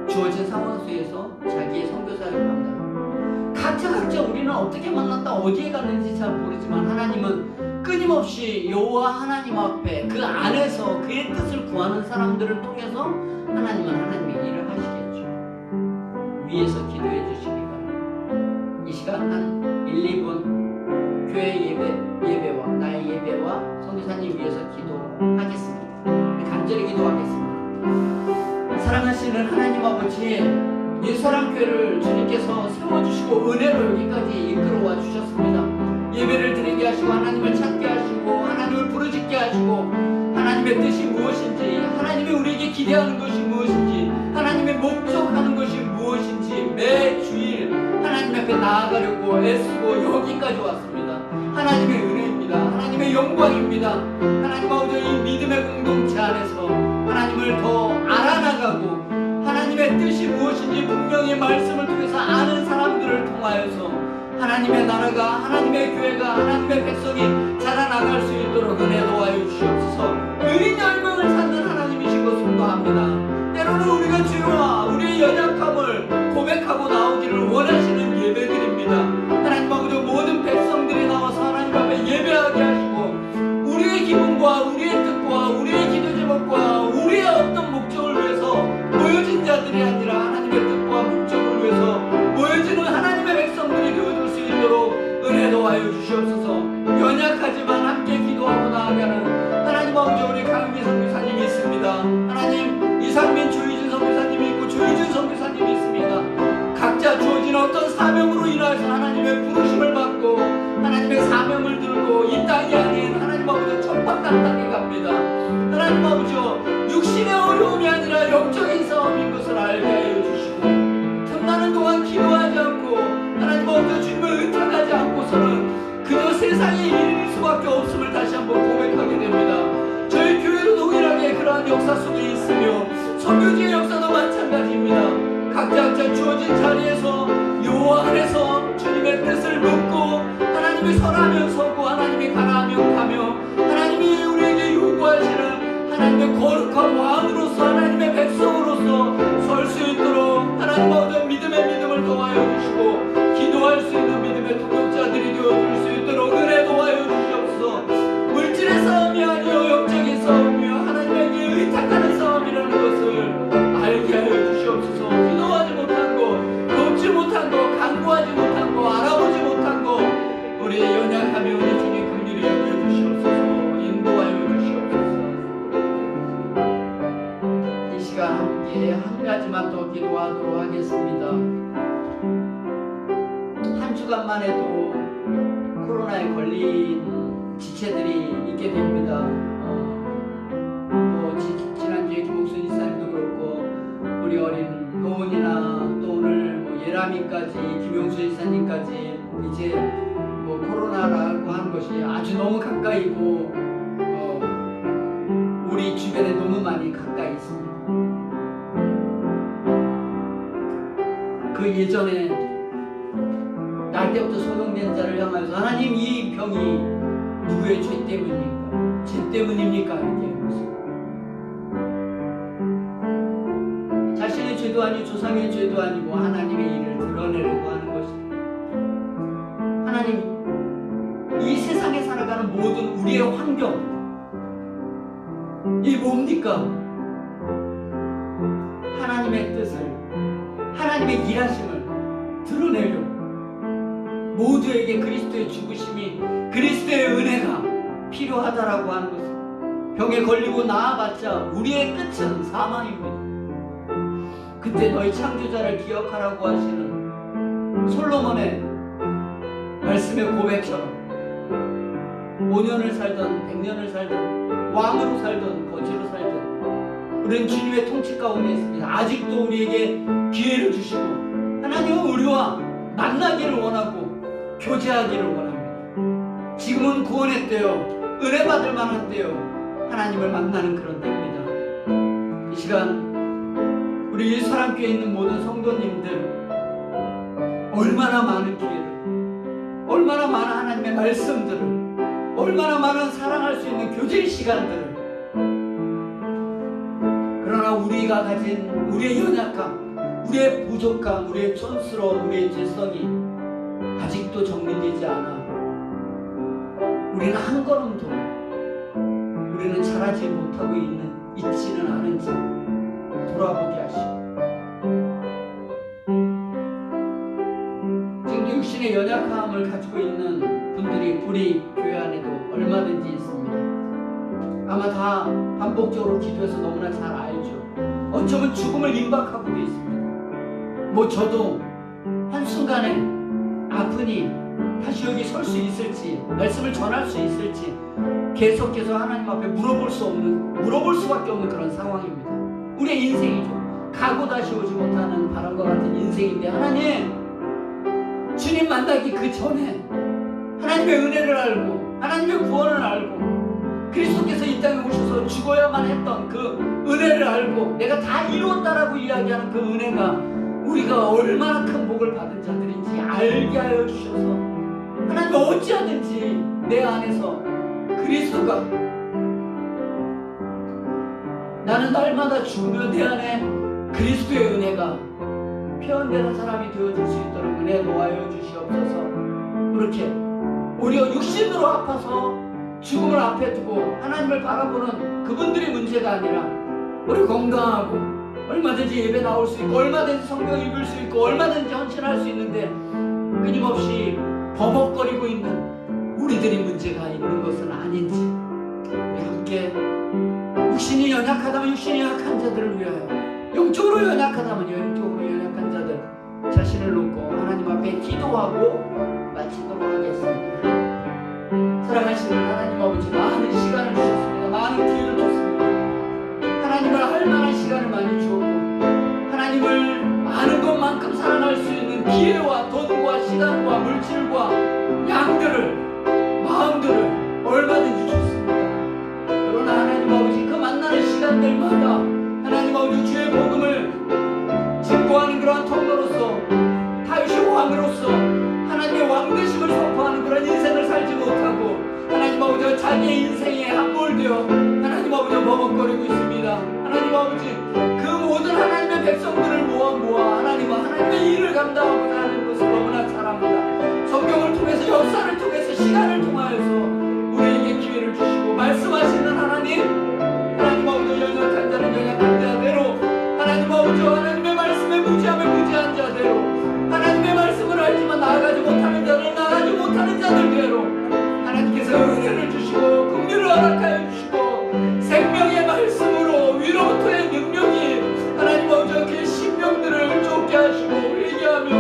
주어진 상황 속에서 자기의 선교 사역을 합니다. 각자 우리는 어떻게 만났다 어디에 갔는지 잘 모르지만 하나님은 끊임없이 여호와 하나님 앞에 그 안에서 그의 뜻을 구하는 사람들을 통해서 하나님은 하나님의 일을 하시겠죠. 위에서 기도해 주시기 바랍니다. 이 시간 한 1, 2분 교회 예배와 나의 예배와 선교사님 위해서 기도하겠습니다. 간절히 기도하겠습니다. 사랑하시는 하나님 아버지, 예사랑교회를 주님께서 세워주시고 은혜로 여기까지 이끌어와 주셨습니다. 예배를 드리게 하시고 하나님을 찾게 하시고 하나님을 부르짖게 하시고 하나님의 하나님의 뜻이 무엇인지, 하나님이 우리에게 기대하는 것이 무엇인지, 하나님의 목적하는 것이 무엇인지 매 주일 하나님 앞에 나아가려고 애쓰고 여기까지 왔습니다. 하나님의 은혜입니다. 하나님의 영광입니다. 하나님 아버지, 이 믿음의 공동체 안에서 하나님을 더 알아나가고 하나님의 뜻이 무엇인지 분명히 말씀을 통해서 아는 사람들을 통하여서 하나님의 나라가, 하나님의 교회가, 하나님의 백성이 자라나갈 수 있도록 은혜 도와여 주시옵소서. 의인 열명을 찾는 하나님이신 것을 선도합니다. 때로는 우리가 죄와 우리의 연약함을 고백하고 나오기를 원하시는 예배드립니다. 하나님 아버지, 모든 백성들이 나와서 하나님 앞에 예배하게 하시고 우리의 기분과 우리의 뜻과 우리의 기도 제목과 우리의 어떤 목적을 위해서 모여진 자들이 아니라 하나님의 뜻과 목적을 위해서 모여지는 하나님의 백성들이 되어줄 수 있도록 은혜 도와여 주시옵소서. 연약하지만 함께 기도하고 나아가는 하나님 아버지, 우리 강기 선교사님이 있습니다. 하나님, 이상민 조희준 선교사님이 있고 조희준 선교사님이 있습니다. 각자 주어진 어떤 사명으로 인하여서 하나님의 부르심을 받고 하나님의 사명을 들고 이 땅이 아닌 하나님 아버지 천박한 땅에 갑니다. 하나님 아버지, 육신의 어려움이 아니라 영적인 싸움인 것을 알게 하여 주시고 틈나는 동안 기도하지 않고 하나님 아버지 주님을 의탁하지 않고서는 그저 세상에 이를 수밖에 없음을 다시 한번 고백하게 됩니다. 저희 교회도 동일하게 그러한 역사 속에 있으며 선교지의 역사도 마찬가지입니다. 각자 주어진 자리에서 요 안에서 주님의 뜻을 묻고 하나님이 설하면 서고 하나님이 가라하면 가며 하나님이 우리에게 요구하시는 하나님의 거룩한 왕으로서 하나님의 백성으로서 설 수 있도록 하나님 아버지 믿음의 믿음을 도와여 주시고 기도할 수 있는 믿음의 동역자들이 되어줄 수 있도록 은혜 도와여 주시옵소서. 물질의 싸움이 아니요 영적인 싸움이요 하나님에게 의탁하는 싸움이라는 것을 알게 하여 주시옵소서. 기도하지 못한 것, 돕지 못한 것, 간구하지 못한 것, 알아보지 못한 것, 우리의 연약함이 우리 주님 긍휼히 여겨 주시옵소서. 인도하여 주시옵소서. 이 시간 함께 한 가지만 더 기도하도록 하겠습니다. 한 주간만 해도 코로나에 걸린 지체들이 있게 됩니다. 지난주에 김옥순 이사님도 그렇고 우리 어린 효은이나 또 오늘 예람이까지 김용수 이사님까지 이제 코로나라고 하는 것이 아주 너무 가까이고 우리 주변에 너무 많이 가까이 있습니다. 그 예전에 날 때부터 소동된 자를 향하여서 하나님, 이 병이 누구의 죄 때문입니까? 죄 때문입니까? 이렇게 했습니다. 자신의 죄도 아니고 조상의 죄도 아니고 하나님의 일을 드러내려고 하는 것입니다. 하나님, 이 세상에 살아가는 모든 우리의 환경, 이 뭡니까? 하나님의 뜻을, 하나님의 일하심을 드러내려고 모두에게 그리스도의 죽으심이, 그리스도의 은혜가 필요하다라고 하는 것은 병에 걸리고 나아봤자 우리의 끝은 사망입니다. 그때 너희 창조자를 기억하라고 하시는 솔로몬의 말씀의 고백처럼 5년을 살던 100년을 살던 왕으로 살던 거지로 살던 우리는 주님의 통치 가운데 있습니다. 아직도 우리에게 기회를 주시고 하나님은 우리와 만나기를 원하고 교제하기를 원합니다. 지금은 구원의 때요, 은혜 받을 만한 때요, 하나님을 만나는 그런 때입니다. 이 시간 우리 일사랑교회에 있는 모든 성도님들 얼마나 많은 기회를, 얼마나 많은 하나님의 말씀들을, 얼마나 많은 사랑할 수 있는 교제 시간들을, 그러나 우리가 가진 우리의 연약함, 우리의 부족함, 우리의 촌스러움, 우리의 죄성이 아직도 정리되지 않아 우리는 한 걸음도 우리는 잘하지 못하고 있지는 않은지 돌아보게 하시고, 지금도 육신의 연약함을 가지고 있는 분들이 우리 교회 안에도 얼마든지 있습니다. 아마 다 반복적으로 기도해서 너무나 잘 알죠. 어쩌면 죽음을 임박하고도 있습니다. 저도 한순간에 아프니 다시 여기 설 수 있을지, 말씀을 전할 수 있을지 계속해서 하나님 앞에 물어볼 수밖에 없는 그런 상황입니다. 우리의 인생이죠. 가고 다시 오지 못하는 바람과 같은 인생인데, 하나님, 주님 만나기 그 전에 하나님의 은혜를 알고 하나님의 구원을 알고 그리스도께서 이 땅에 오셔서 죽어야만 했던 그 은혜를 알고 내가 다 이루었다라고 이야기하는 그 은혜가 우리가 얼마나 큰 복을 받은 자들인지 알게 하여 주셔서 하나님 어찌하든지 내 안에서 그리스도가, 나는 날마다 죽으며 내 안에 그리스도의 은혜가 표현되는 사람이 되어줄 수 있도록 은혜 놓아여 주시옵소서. 그렇게 오히려 육신으로 아파서 죽음을 앞에 두고 하나님을 바라보는 그분들이 문제가 아니라 우리 건강하고 얼마든지 예배 나올 수 있고 얼마든지 성경 읽을 수 있고 얼마든지 헌신할 수 있는데 끊임없이 버벅거리고 있는 우리들이 문제가 있는 것은 아닌지, 우리 함께 육신이 연약하다면 육신이 약한 자들을 위하여, 영적으로 연약하다면 영적으로 연약한 자들 자신을 놓고 하나님 앞에 기도하고 마치도록 하겠습니다. 사랑하시는 하나님 아버지, 많은 시간을 주셨습니다. 많은 기회를 줬습니다. 하나님을 할 만한 시간을 많이 주었고 하나님을 아는 것만큼 사랑할 수 있는 기회와 돈과 시간과 물질과 양들을, 마음들을 얼마든지 줬습니다. 그러나 하나님 아버지, 그 만나는 시간들마다 하나님 아버지 주의 복음을 증거하는 그러한 통로로서, 다윗의 왕으로서 하나님의 왕되심을 선포하는 그런 인생을 살지 못하고 하나님 아버지가 자기의 인생에 함몰되어 하나님 아버지가 버벅거리고 있습니다. 하나님 아버지, 그 모든 하나님의 백성들을 모아 하나님의 일을 감당하고자 하는 것을 너무나 잘 압니다. 성경을 통해서, 역사를 통해서, 시간을 통하여서 우리에게 기회를 주시고 말씀하시는 하나님 아버지, 연약한 자는 연약한 자대로, 하나님 아버지 하나님의 말씀에 무지하면 무지한 자대로, 하나님의 말씀을 알지만 나아가지 못하는 자들, 나아가지 못하는 자들대로 하나님께서 은혜를 주시고 긍휼을 허락하여 주시고 생명의 말씀으로 위로부터의 능력이 하나님 아버지 그 심령들을 쫓게 하시고 회개하며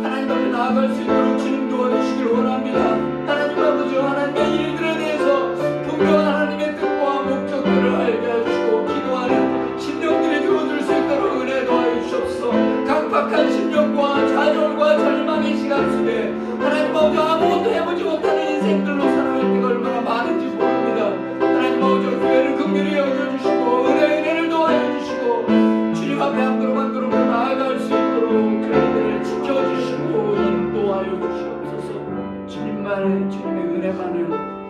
하나님 앞에 나아갈 수 있도록 주님 도와주시기를 원합니다. 하나님 아버지, 하나님의 일들에 대해서 분명한 하나님의 뜻과 목적들을 알게 하시고 기도하는 심령들이 되어줄 수 있도록 은혜 도와주시옵소서. 각박한 심령과 좌절과 절망의 시간 속에 하나님 아버지 아무것도 해보지 못하는 인생들로 살아갈 때가 얼마나 많은지 모릅니다. 하나님 아버지, 교회를 긍휼히 여겨주시고 은혜를 도와주시고 주님 앞에 한 걸음 한 걸음 더 나아갈 수 있도록 저희들을 지켜주시고 인도하여 주시옵소서. 주님만의, 주님의 은혜만을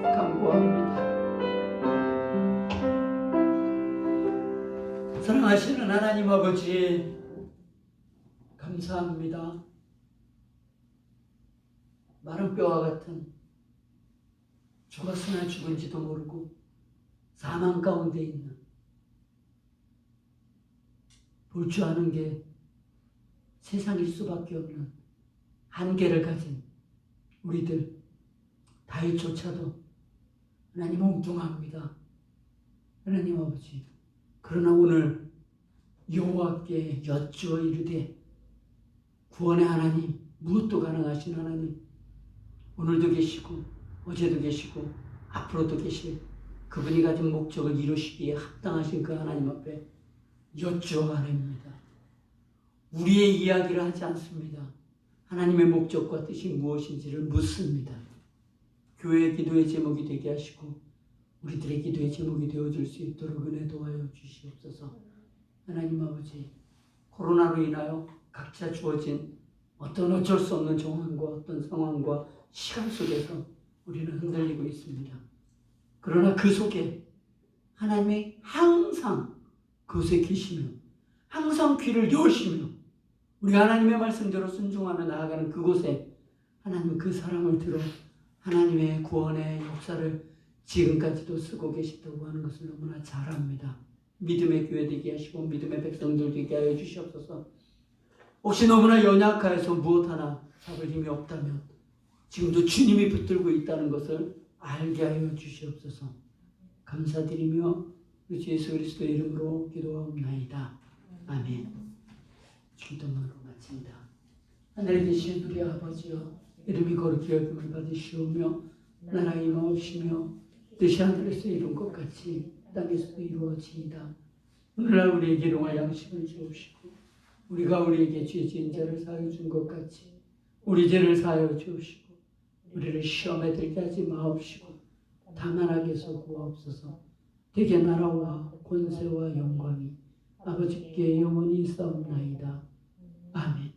간구합니다. 사랑하시는 하나님 아버지, 감사합니다. 마른 뼈와 같은, 죽었으나 죽은지도 모르고 사망 가운데 있는, 볼 줄 아는 게 세상일 수밖에 없는 한계를 가진 우리들, 다윗조차도 하나님 엉뚱합니다. 하나님 아버지, 그러나 오늘 여호와께 여쭈어 이르되 구원의 하나님, 무엇도 가능하신 하나님, 오늘도 계시고 어제도 계시고 앞으로도 계실 그분이 가진 목적을 이루시기에 합당하신 그 하나님 앞에 여쭈어 아뢰입니다. 우리의 이야기를 하지 않습니다. 하나님의 목적과 뜻이 무엇인지를 묻습니다. 교회의 기도의 제목이 되게 하시고 우리들의 기도의 제목이 되어줄 수 있도록 은혜 도와여 주시옵소서. 하나님 아버지, 코로나로 인하여 각자 주어진 어쩔 수 없는 정황과 어떤 상황과 시간 속에서 우리는 흔들리고 있습니다. 그러나 그 속에 하나님이 항상 그곳에 계시며 항상 귀를 여시며 우리 하나님의 말씀대로 순종하며 나아가는 그곳에 하나님은 그 사랑을 들어 하나님의 구원의 역사를 지금까지도 쓰고 계시다고 하는 것을 너무나 잘 압니다. 믿음의 교회 되게 하시고 믿음의 백성들 되게 하여 주시옵소서. 혹시 너무나 연약하여서 무엇 하나 잡을 힘이 없다면 지금도 주님이 붙들고 있다는 것을 알게 하여 주시옵소서. 감사드리며 우리 주 예수 그리스도의 이름으로 기도하옵나이다. 아멘. 기도문으로 마칩니다. 하늘에 계신 우리 아버지여, 이름이 거룩히 여김을 받으시오며 나라가 임하옵시며 뜻이 하늘에서 이룬 것 같이 땅에서도 이루어지이다. 오늘날 우리에게 일용할 양식을 주옵시고 우리가 우리에게 죄 지은 자를 사하여 준 것 같이 우리 죄를 사하여 주옵시고 우리를 시험에 들게 하지 마옵시고 다만 악에서 구하옵소서. 대개 나라와 권세와 영광이 아버지께 영원히 있사옵나이다. 아멘.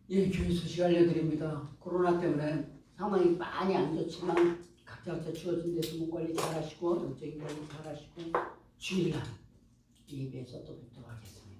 예, 교회 소식 알려드립니다. 코로나 때문에 상황이 많이 안 좋지만 각자 주어진 데서 몸 관리 잘 하시고 영적인 관리 잘 하시고 주일날 예배에서 또 뵙도록 하겠습니다.